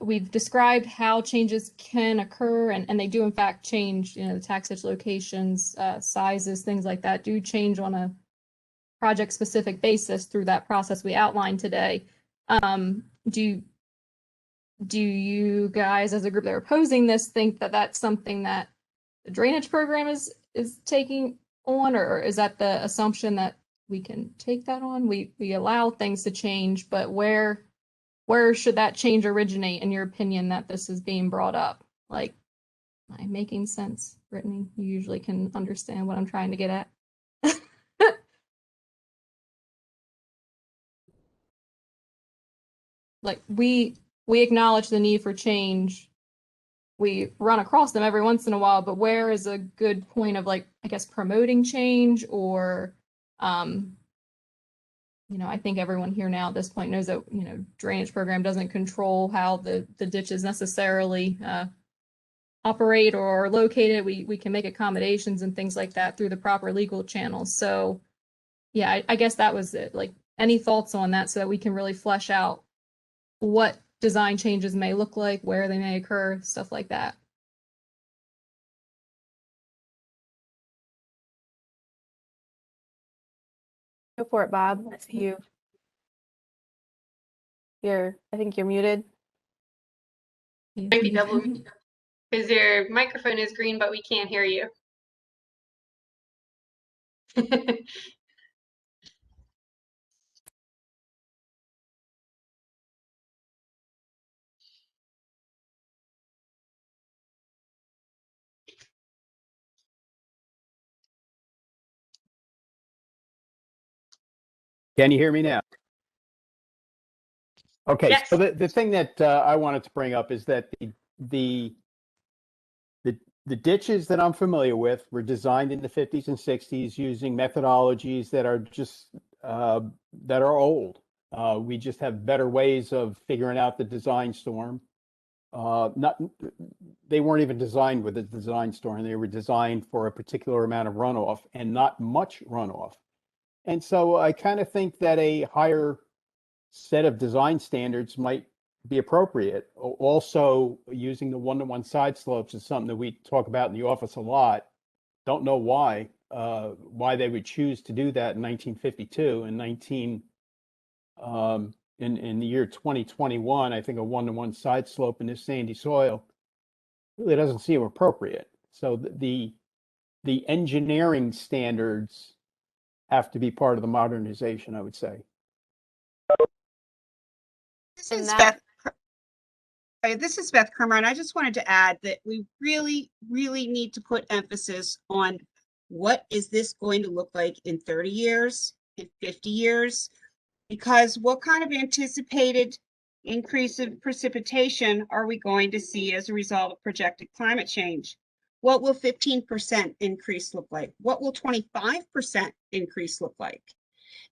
we've described how changes can occur, and they do in fact change. You know, the tax ditch locations, sizes, things like that do change on a project-specific basis through that process we outlined today. Do you guys, as a group that are opposing this, think that that's something that the drainage program is taking on, or is that the assumption that we can take that on? We allow things to change, but where should that change originate, in your opinion, that this is being brought up? Like, am I making sense, Brittany? You usually can understand what I'm trying to get at. Like, we acknowledge the need for change. We run across them every once in a while, but where is a good point of, like, I guess, promoting change, or, you know, I think everyone here now at this point knows that, you know, drainage program doesn't control how the ditches necessarily operate or are located. We can make accommodations and things like that through the proper legal channels. So yeah, I guess that was it. Like, any thoughts on that so that we can really flesh out what design changes may look like, where they may occur, stuff like that. Go for it, Bob. That's you. I think you're muted. Might be double because your microphone is green, but we can't hear you. Can you hear me now? Okay, Yes. so the thing that I wanted to bring up is that the ditches that I'm familiar with were designed in the 50s and 60s using methodologies that are just that are old. We just have better ways of figuring out the design storm. They weren't even designed with a design storm. They were designed for a particular amount of runoff and not much runoff. And so I kind of think that a higher set of design standards might be appropriate. Also, using the one-to-one side slopes is something that we talk about in the office a lot. Don't know why they would choose to do that in 1952 and in the year 2021. I think a one-to-one side slope in this sandy soil really doesn't seem appropriate. So the engineering standards have to be part of the modernization, I would say. This is Beth Kramer, and I just wanted to add that we really, really need to put emphasis on what is this going to look like in 30 years, in 50 years, because what kind of anticipated increase of precipitation are we going to see as a result of projected climate change? What will 15% increase look like? What will 25% increase look like?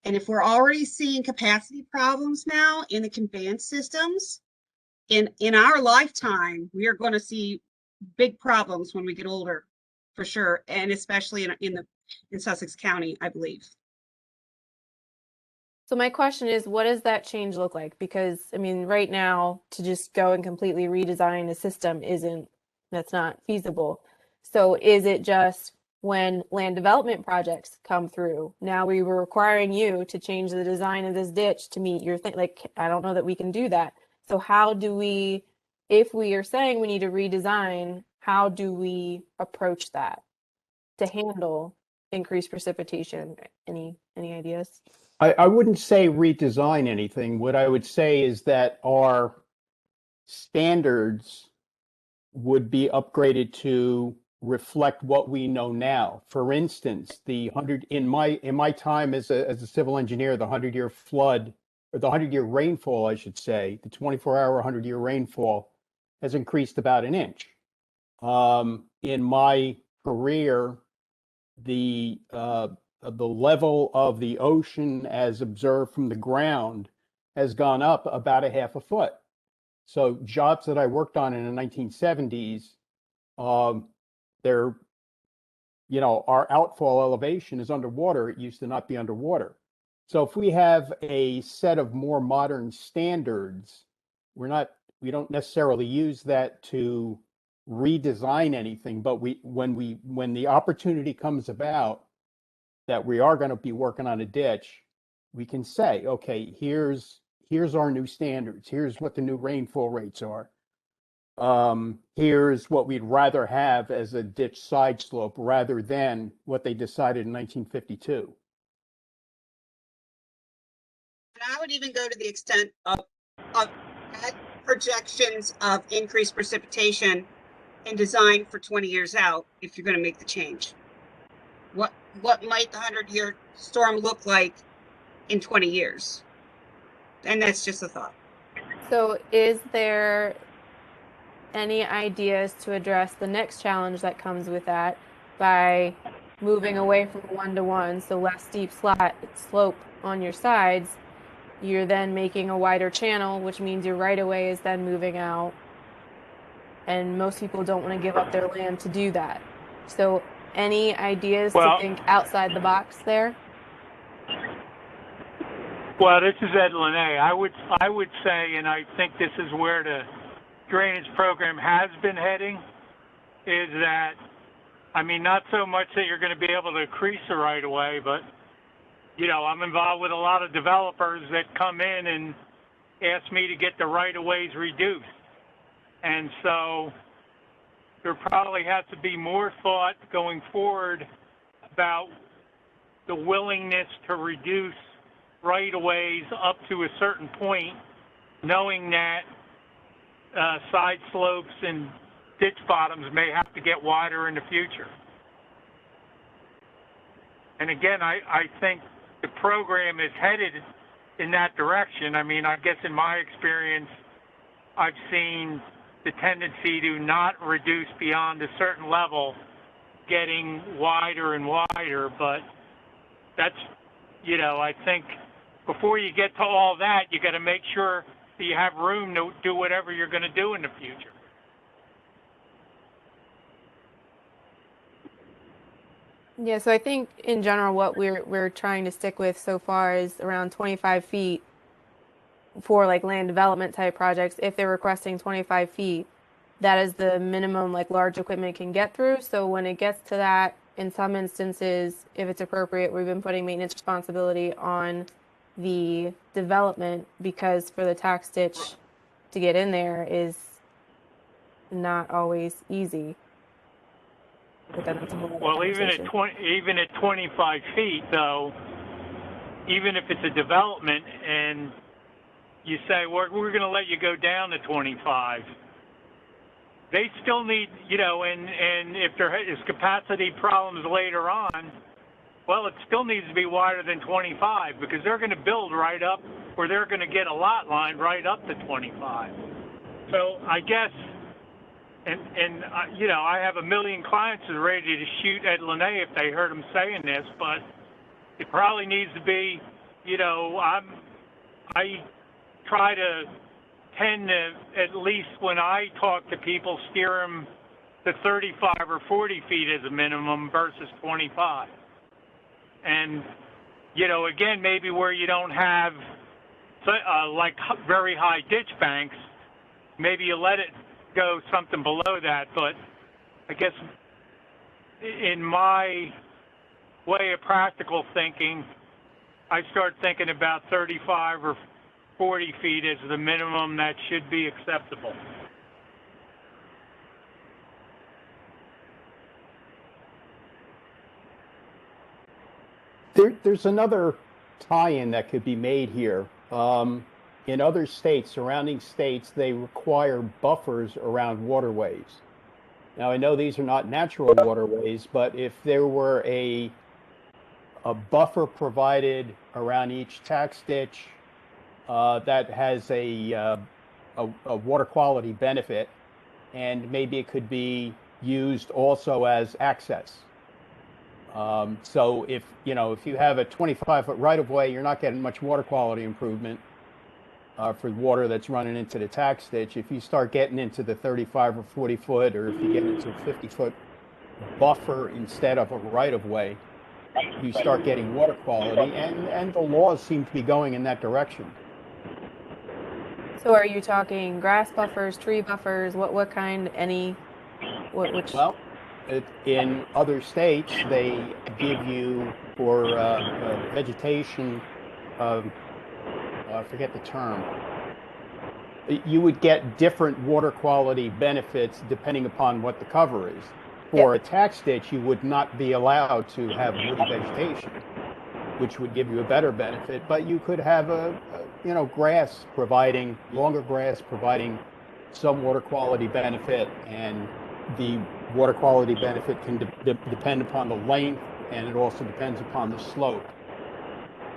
And if we're already seeing capacity problems now in the conveyance systems, in our lifetime, we are going to see big problems when we get older, for sure, and especially in Sussex County, I believe. So my question is, what does that change look like? Because I mean, right now, to just go and completely redesign a system isn't that's not feasible. So is it just when land development projects come through, now we were requiring you to change the design of this ditch to meet your thing? Like, I don't know that we can do that. So how do we, if we are saying we need to redesign, how do we approach that to handle increased precipitation? Any ideas? I wouldn't say redesign anything. What I would say is that our standards would be upgraded to reflect what we know now. For instance, the 100 in my time as a civil engineer, the 100-year flood, or the 100-year rainfall, I should say, the 24-hour 100-year rainfall has increased about an inch. In my career, the level of the ocean as observed from the ground has gone up about a half a foot. So jobs that I worked on in the 1970s, they're, you know, our outfall elevation is underwater. It used to not be underwater. So if we have a set of more modern standards, we don't necessarily use that to redesign anything, but when the opportunity comes about that we are going to be working on a ditch, we can say, okay, here's our new standards. Here's what the new rainfall rates are. Here's what we'd rather have as a ditch side slope rather than what they decided in 1952. And I would even go to the extent of projections of increased precipitation and design for 20 years out if you're going to make the change. What might the 100-year storm look like in 20 years? And that's just a thought. So is there any ideas to address the next challenge that comes with that by moving away from 1-to-1, so less steep slope on your sides? You're then making a wider channel, which means your right of way is then moving out. And most people don't want to give up their land to do that. So any ideas to think outside the box there? Well, this is Ed Linné. I would say, and I think this is where the drainage program has been heading, is that, I mean, not so much that you're going to be able to increase the right of way, but, you know, I'm involved with a lot of developers that come in and ask me to get the right of ways reduced. And so there probably has to be more thought going forward about the willingness to reduce right-of-ways up to a certain point, knowing that side slopes and ditch bottoms may have to get wider in the future. And again, I think the program is headed in that direction. I mean, I guess in my experience, I've seen the tendency to not reduce beyond a certain level, getting wider and wider, but that's, you know, I think before you get to all that, you got to make sure that you have room to do whatever you're going to do in the future. Yeah, so I think in general what we're trying to stick with so far is around 25 feet for like land development type projects. If they're requesting 25 feet, that is the minimum like large equipment can get through. So when it gets to that, in some instances, if it's appropriate, we've been putting maintenance responsibility on the development, because for the tax ditch to get in there is not always easy. But then that's a whole other Well, even at conversation. 25 feet, though, even if it's a development and you say we're going to let you go down to 25, they still need, you know, and if there is capacity problems later on, well, it still needs to be wider than 25, because they're going to build right up, or they're going to get a lot line right up to 25. So I guess, you know, I have a million clients that are ready to shoot Ed Linné if they heard him saying this, but it probably needs to be, you know, I try to tend to, at least when I talk to people, steer them to 35 or 40 feet as a minimum versus 25. And, you know, again, maybe where you don't have like very high ditch banks, maybe you let it go something below that, but I guess in my way of practical thinking, I start thinking about 35 or 40 feet as the minimum that should be acceptable. There's another tie-in that could be made here. In other states, surrounding states, they require buffers around waterways. Now, I know these are not natural waterways, but if there were a buffer provided around each tax ditch that has a water quality benefit, and maybe it could be used also as access. So if you have a 25-foot right-of-way, you're not getting much water quality improvement for water that's running into the tax ditch. If you start getting into the 35 or 40 foot, or if you get into a 50-foot buffer instead of a right-of-way, you start getting water quality, and the laws seem to be going in that direction. So are you talking grass buffers, tree buffers? What kind? Which? Well, in other states, they give you for vegetation. I forget the term. You would get different water quality benefits depending upon what the cover is. For a tax ditch, you would not be allowed to have woody vegetation, which would give you a better benefit. But you could have grass providing some water quality benefit, and the water quality benefit can depend upon the length, and it also depends upon the slope.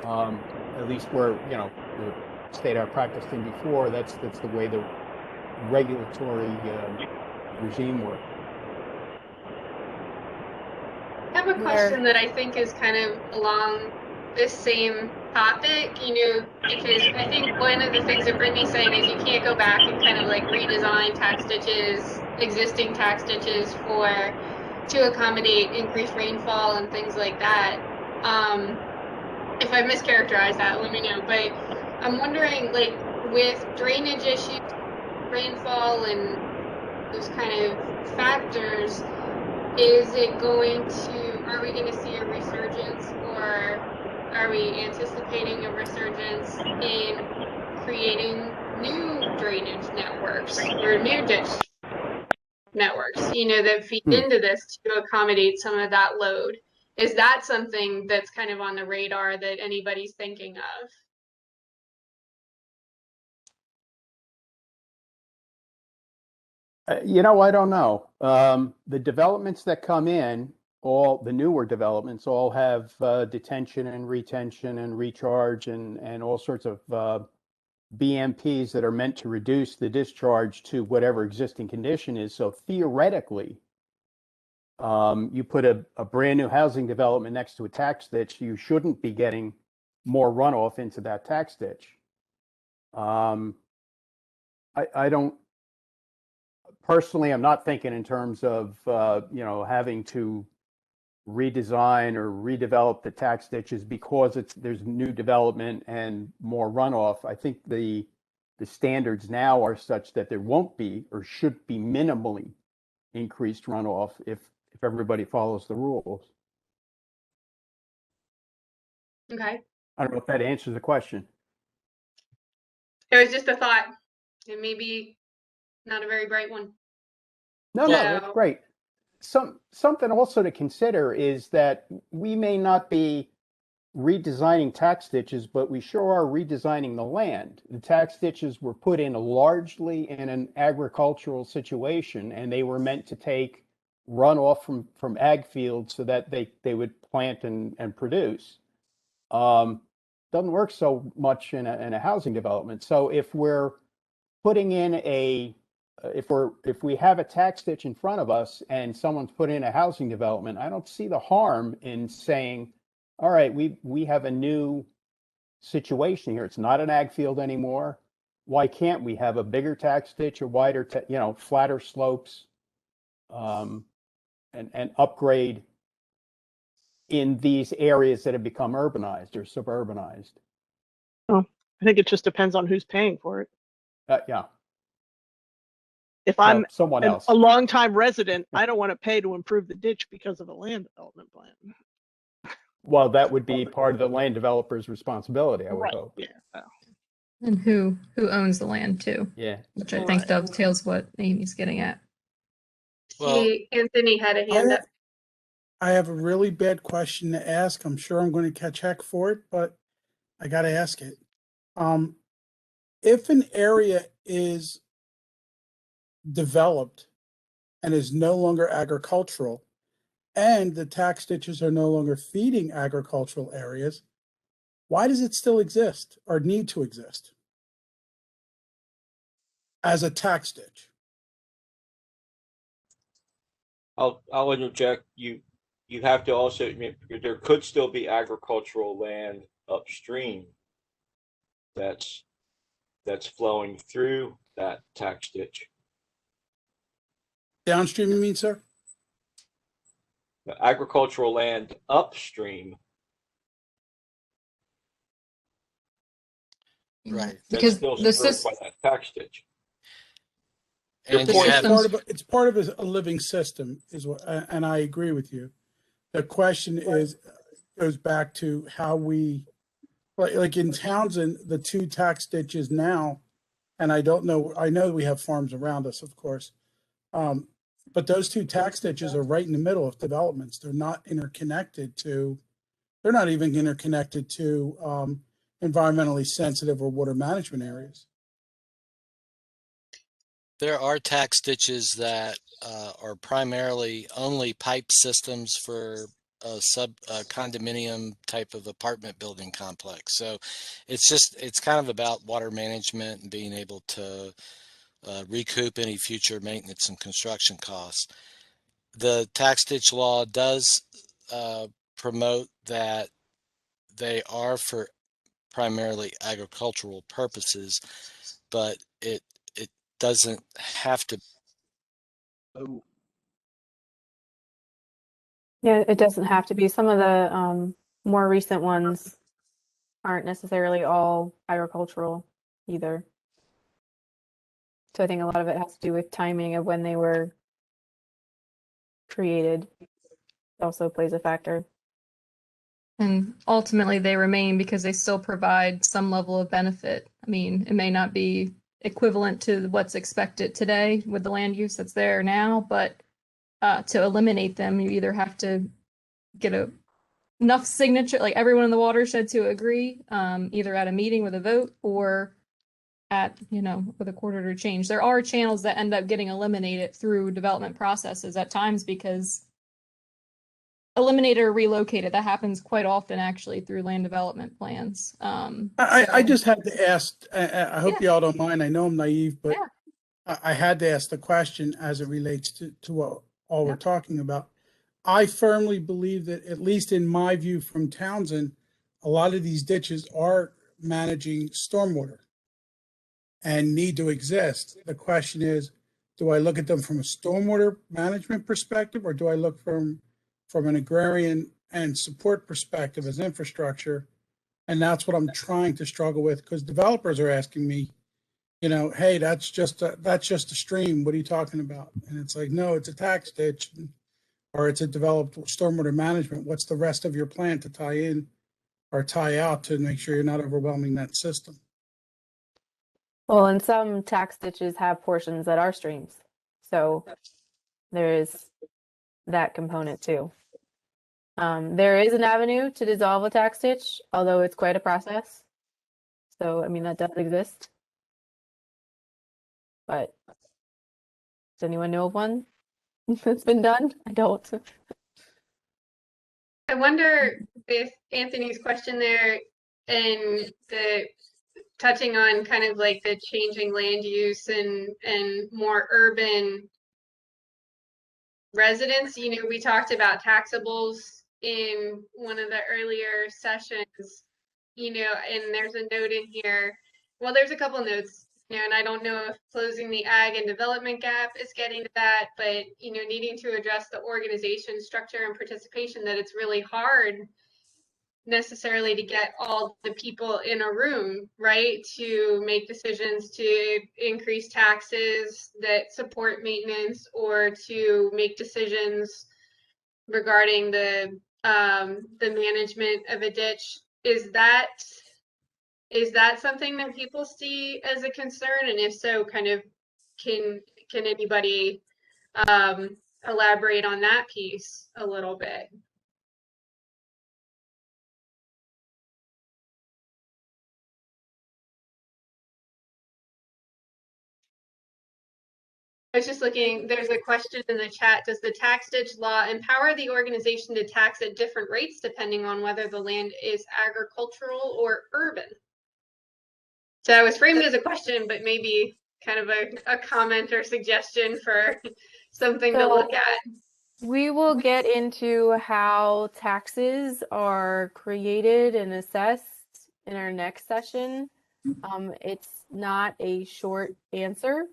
At least where the state I practiced in before, that's the way the regulatory regime works. I have a question that I think is kind of along this same topic, because I think one of the things that Brittany's saying is you can't go back and kind of like redesign tax ditches, existing tax ditches to accommodate increased rainfall and things like that. If I mischaracterize that, let me know. But I'm wondering, like, with drainage issues, rainfall, and those kind of factors, are we going to see a resurgence, or are we anticipating a resurgence in creating new drainage networks or new ditch networks, that feed into this to accommodate some of that load? Is that something that's kind of on the radar that anybody's thinking of? I don't know. The developments that come in, all the newer developments, all have detention and retention and recharge and all sorts of BMPs that are meant to reduce the discharge to whatever existing condition is. So theoretically, you put a brand new housing development next to a tax ditch, you shouldn't be getting more runoff into that tax ditch. I don't. Personally, I'm not thinking in terms of having to redesign or redevelop the tax ditches because there's new development and more runoff. I think the standards now are such that there won't be or should be minimally increased runoff if everybody follows the rules. Okay. I don't know if that answers the question. It was just a thought. It may be not a very bright one. No, that's great. Something also to consider is that we may not be redesigning tax ditches, but we sure are redesigning the land. The tax ditches were put in largely in an agricultural situation, and they were meant to take runoff from ag fields so that they would plant and produce. Doesn't work so much in a housing development. So if we're putting in if we have a tax ditch in front of us and someone's put in a housing development, I don't see the harm in saying, all right, we have a new situation here. It's not an ag field anymore. Why can't we have a bigger tax ditch or wider, flatter slopes, and upgrade in these areas that have become urbanized or suburbanized? Oh, I think it just depends on who's paying for it. Yeah. If I'm someone else. a longtime resident, I don't want to pay to improve the ditch because of a land development plan. Well, that would be part of the land developer's responsibility, I would Right, hope. yeah. And who owns the land too, Yeah. which I think Right. dovetails what Amy's getting at. Well, See, Anthony had a hand up. I have a really bad question to ask. I'm sure I'm going to catch heck for it, but I got to ask it. If an area is developed and is no longer agricultural, and the tax ditches are no longer feeding agricultural areas, why does it still exist or need to exist as a tax ditch? I'll interject. You have to also, there could still be agricultural land upstream that's flowing through that tax ditch. Downstream, you mean, sir? The agricultural land upstream right. that's Because still the served system, by that tax ditch. And you It's have, part of a living system is what, and I agree with you. The question goes back to how we, like in Townsend, the two tax ditches now, and I know we have farms around us, of course. But those two tax ditches are right in the middle of developments. They're not they're not even interconnected to environmentally sensitive or water management areas. there are tax ditches that are primarily only pipe systems for a condominium type of apartment building complex. So it's kind of about water management and being able to recoup any future maintenance and construction costs. The tax ditch law does promote that they are for primarily agricultural purposes, but it doesn't have to. Yeah, it doesn't have to be. Some of the more recent ones aren't necessarily all agricultural either. So I think a lot of it has to do with timing of when they were created. Also plays a factor. and ultimately they remain because they still provide some level of benefit. I mean, it may not be equivalent to what's expected today with the land use that's there now, but to eliminate them, you either have to get enough signature, like everyone in the watershed to agree, either at a meeting with a vote or at, with a court order change. There are channels that end up getting eliminated through development processes at times because eliminated or relocated. That happens quite often actually through land development plans. I just had to ask, I hope y'all don't mind. I know I'm naive, but Yeah. I had to ask the question as it relates to what all we're talking about. I firmly believe that, at least in my view from Townsend, a lot of these ditches are managing stormwater and need to exist. The question is, do I look at them from a stormwater management perspective, or do I look from an agrarian and support perspective as infrastructure? And that's what I'm trying to struggle with, because developers are asking me, hey, that's just a stream. What are you talking about? And it's like, no, it's a tax ditch, or it's a developed stormwater management. What's the rest of your plan to tie in or tie out to make sure you're not overwhelming that system? Well, and some tax ditches have portions that are streams. So there is that component too. There is an avenue to dissolve a tax ditch, although it's quite a process. So, I mean, that does exist. But does anyone know of one that's been done? I don't. I wonder if Anthony's question there and the touching on kind of like the changing land use and more urban residents, we talked about taxables in one of the earlier sessions, and there's a note in here. Well, there's a couple notes, and I don't know if closing the ag and development gap is getting to that, but, needing to address the organization structure and participation, that it's really hard necessarily to get all the people in a room, right, to make decisions to increase taxes that support maintenance or to make decisions regarding the management of a ditch. Is that something that people see as a concern? And if so, kind of can anybody elaborate on that piece a little bit? I was just looking, there's a question in the chat. Does the tax ditch law empower the organization to tax at different rates depending on whether the land is agricultural or urban? So it was framed as a question, but maybe kind of a comment or suggestion for something to look at. We will get into how taxes are created and assessed in our next session. It's not a short answer,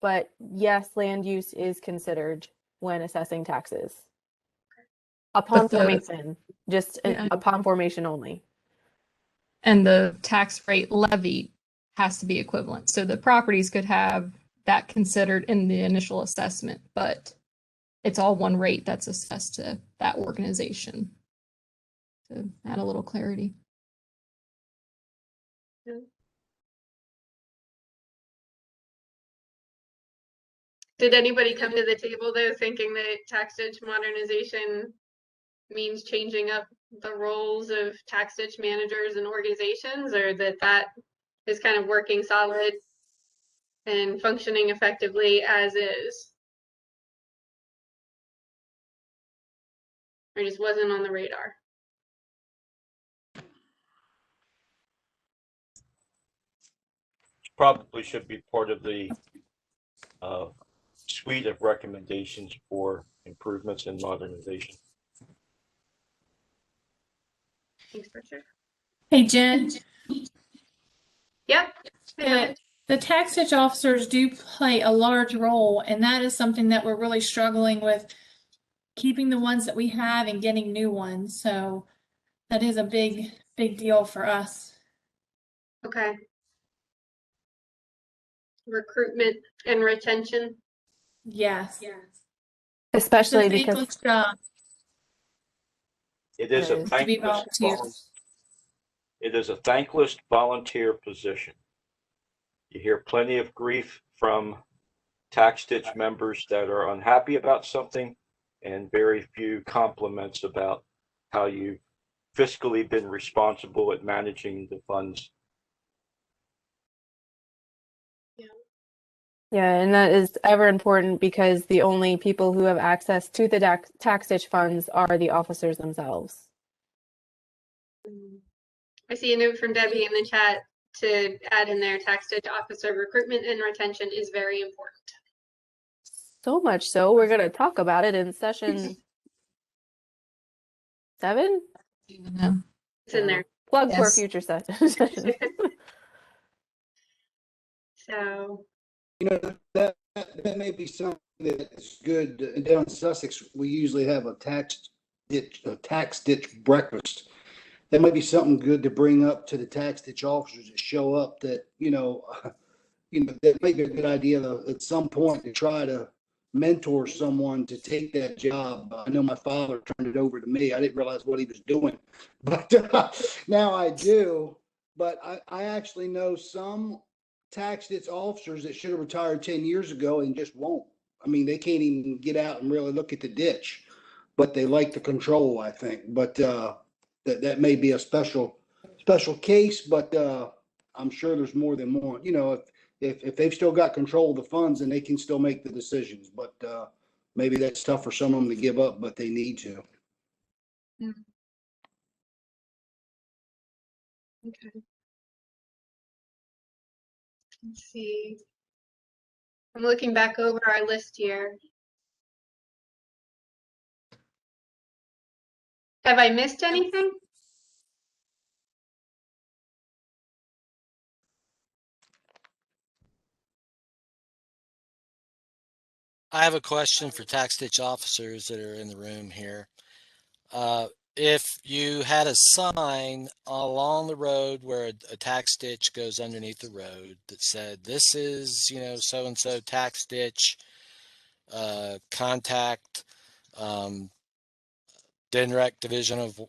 but yes, land use is considered when assessing taxes. Upon formation, just upon formation only. And the tax rate levied has to be equivalent. So the properties could have that considered in the initial assessment, but it's all one rate that's assessed to that organization. To add a little clarity. Did anybody come to the table though thinking that tax ditch modernization means changing up the roles of tax ditch managers and organizations, or that is kind of working solid and functioning effectively as is? Or just wasn't on the radar? Probably should be part of the suite of recommendations for improvements in modernization. Thanks, Richard. Hey, Jen. Yep. The tax ditch officers do play a large role, and that is something that we're really struggling with, keeping the ones that we have and getting new ones. So that is a big deal for us. Okay. Recruitment and retention. Yes. Especially It's a because thankless job. It is a To be thankless volunteers. It is a thankless volunteer position. You hear plenty of grief from tax ditch members that are unhappy about something, and very few compliments about how you've fiscally been responsible at managing the funds. yeah, and that is ever important because the only people who have access to the tax ditch funds are the officers themselves. I see a note from Debbie in the chat to add in there, tax ditch officer recruitment and retention is very important. So much so, we're going to talk about it in session 7? It's in there. Plug for a Yes. future session. So, You know, that may be something that's good. Down in Sussex, we usually have a tax ditch breakfast. That might be something good to bring up to the tax ditch officers that show up, that, that may be a good idea at some point to try to mentor someone to take that job. I know my father turned it over to me. I didn't realize what he was doing, but now I do. But I actually know some tax ditch officers that should have retired 10 years ago and just won't. I mean, they can't even get out and really look at the ditch, but they like the control, I think. But that may be a special case, but I'm sure there's more than one. If they've still got control of the funds, then they can still make the decisions. But maybe that's tough for some of them to give up, but they need to. okay. Let's see. I'm looking back over our list here. Have I missed anything? I have a question for tax ditch officers that are in the room here. if you had a sign along the road where a tax ditch goes underneath the road that said, this is, you know, so-and-so tax ditch, contact DNREC Division of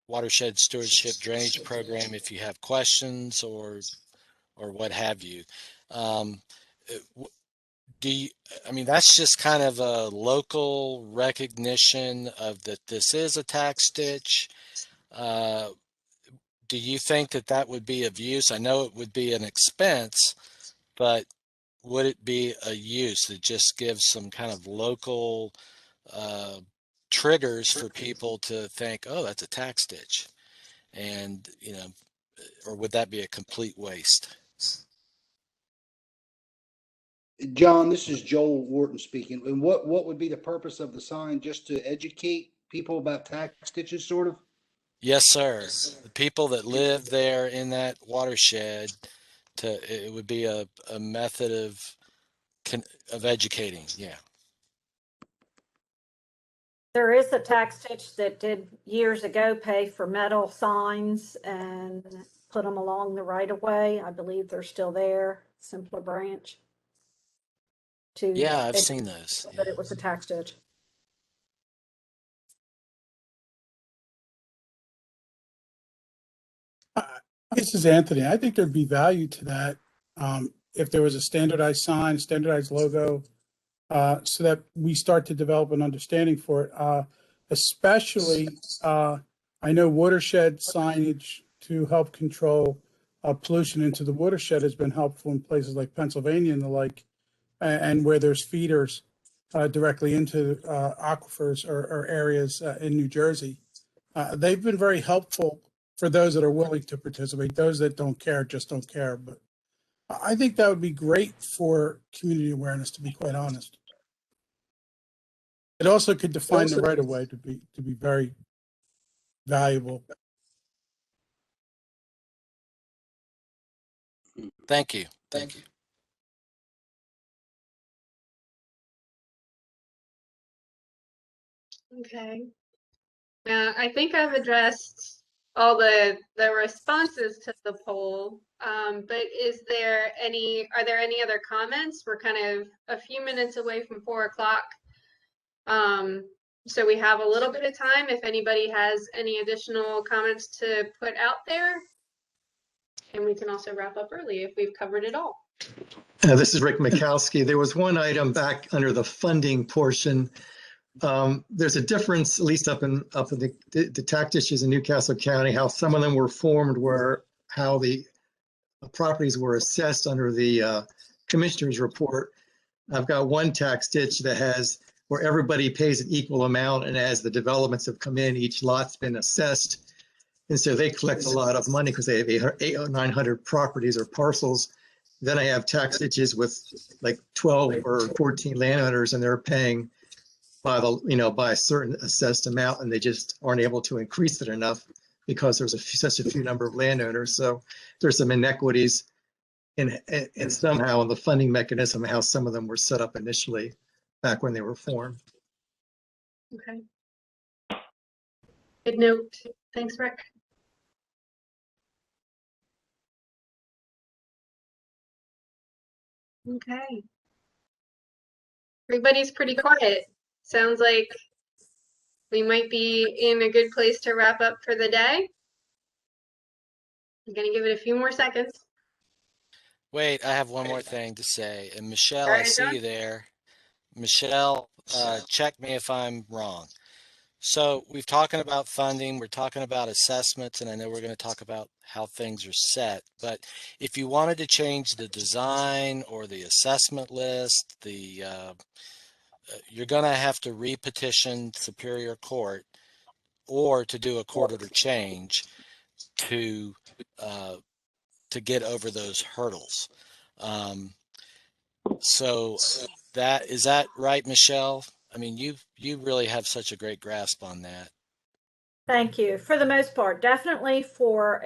Watershed Stewardship Drainage Program if you have questions or what have you. I mean, that's just kind of a local recognition of that this is a tax ditch. Do you think that that would be of use? I know it would be an expense, but would it be a use that just gives some kind of local triggers for people to think, oh, that's a tax ditch? And, you know, or would that be a complete waste? John, this is Joel Wharton speaking. And what would be the purpose of the sign? Just to educate people about tax ditches, sort of? Yes, sir. The people that live there in that watershed, it would be a method of educating. Yeah. There is a tax ditch that did years ago pay for metal signs and put them along the right of way. I believe they're still there, Simpler Branch. Yeah, I've seen those. But it was a tax ditch. This is Anthony. I think there'd be value to that if there was a standardized sign, standardized logo, so that we start to develop an understanding for it. Especially, I know watershed signage to help control pollution into the watershed has been helpful in places like Pennsylvania and the like, and where there's feeders directly into aquifers or areas in New Jersey. They've been very helpful for those that are willing to participate. Those that don't care just don't care. But I think that would be great for community awareness, to be quite honest. It also could define the right of way to be very valuable. Thank you. Thank you. Okay. I think I've addressed all the responses to the poll, but are there any other comments? We're kind of a few minutes away from 4 o'clock. So we have a little bit of time if anybody has any additional comments to put out there. And we can also wrap up early if we've covered it all. This is Rick Mikowski. There was one item back under the funding portion. There's a difference, at least up in the tax ditches in Newcastle County, how some of them were formed, how the properties were assessed under the commissioner's report. I've got one tax ditch that has where everybody pays an equal amount, and as the developments have come in, each lot's been assessed. And so they collect a lot of money because they have 800 or 900 properties or parcels. Then I have tax ditches with like 12 or 14 landowners, and they're paying by a certain assessed amount, and they just aren't able to increase it enough because there's such a few number of landowners. So there's some inequities in somehow in the funding mechanism, how some of them were set up initially back when they were formed. Okay. Good note. Thanks, Rick. Okay. Everybody's pretty quiet. Sounds like we might be in a good place to wrap up for the day. I'm gonna give it a few more seconds. Wait, I have one more thing to say. And Michelle, All right, I see John? you there. Michelle, check me if I'm wrong. So we've talking about funding, we're talking about assessments, and I know we're going to talk about how things are set. But if you wanted to change the design or the assessment list, you're going to have to repetition Superior Court or to do a court order change to get over those hurdles. So is that right, Michelle? I mean, you really have such a great grasp on that. Thank you. For the most part, definitely for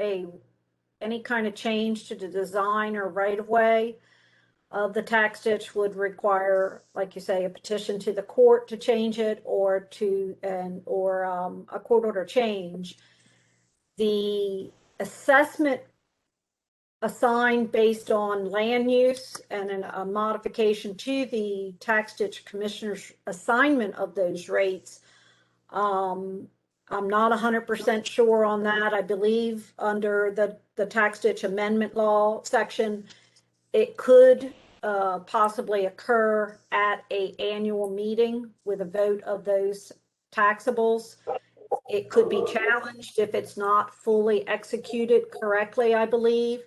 any kind of change to the design or right of way, of the tax ditch would require, like you say, a petition to the court to change it or a court order change. The assessment assigned based on land use and a modification to the tax ditch commissioner's assignment of those rates. I'm not 100% sure on that. I believe under the tax ditch amendment law section, it could possibly occur at an annual meeting with a vote of those taxables. It could be challenged if it's not fully executed correctly, I believe.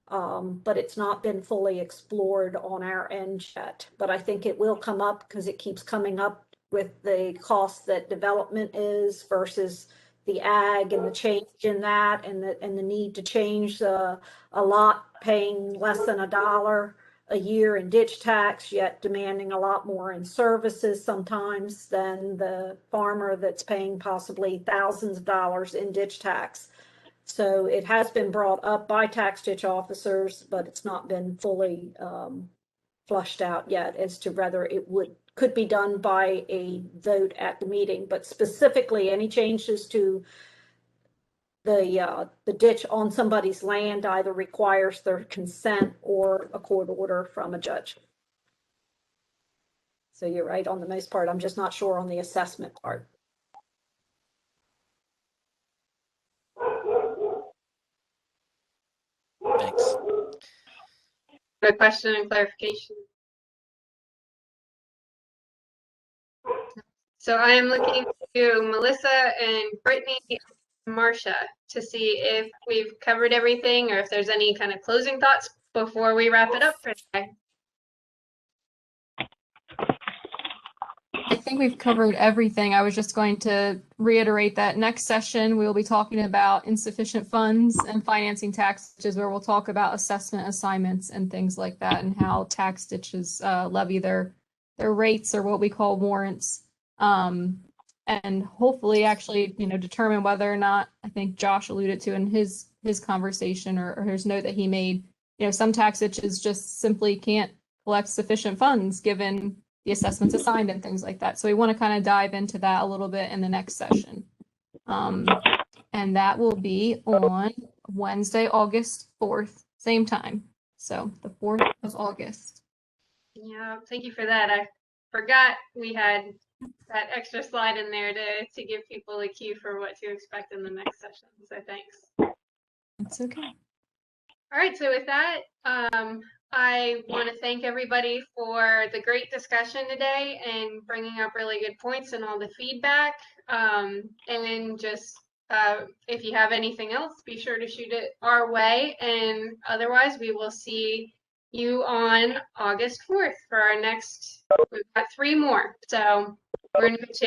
But it's not been fully explored on our end yet. But I think it will come up because it keeps coming up with the cost that development is versus the ag and the change in that and the need to change a lot paying less than $1 a year in ditch tax, yet demanding a lot more in services sometimes than the farmer that's paying possibly thousands of dollars in ditch tax. So it has been brought up by tax ditch officers, but it's not been fully flushed out yet as to whether it could be done by a vote at the meeting. But specifically, any changes to the ditch on somebody's land either requires their consent or a court order from a judge. So you're right on the most part. I'm just not sure on the assessment part. Thanks. Good question and clarification. So I am looking to Melissa and Brittany and Marcia to see if we've covered everything or if there's any kind of closing thoughts before we wrap it up for today. I think we've covered everything. I was just going to reiterate that next session, we will be talking about insufficient funds and financing tax ditches, where we'll talk about assessment assignments and things like that and how tax ditches levy their rates or what we call warrants. And hopefully actually, determine whether or not, I think Josh alluded to in his conversation or his note that he made, some tax ditches just simply can't collect sufficient funds given the assessments assigned and things like that. So we want to kind of dive into that a little bit in the next session. And that will be on Wednesday, August 4th, same time. So the 4th of August. Yeah, thank you for that. I forgot we had that extra slide in there to give people a cue for what to expect in the next session. So thanks. That's okay. All right, so with that, I want to thank everybody for the great discussion today and bringing up really good points and all the feedback. And just if you have anything else, be sure to shoot it our way. And otherwise, we will see you on August 4th for our next, we've got 3 more. So we're in good shape.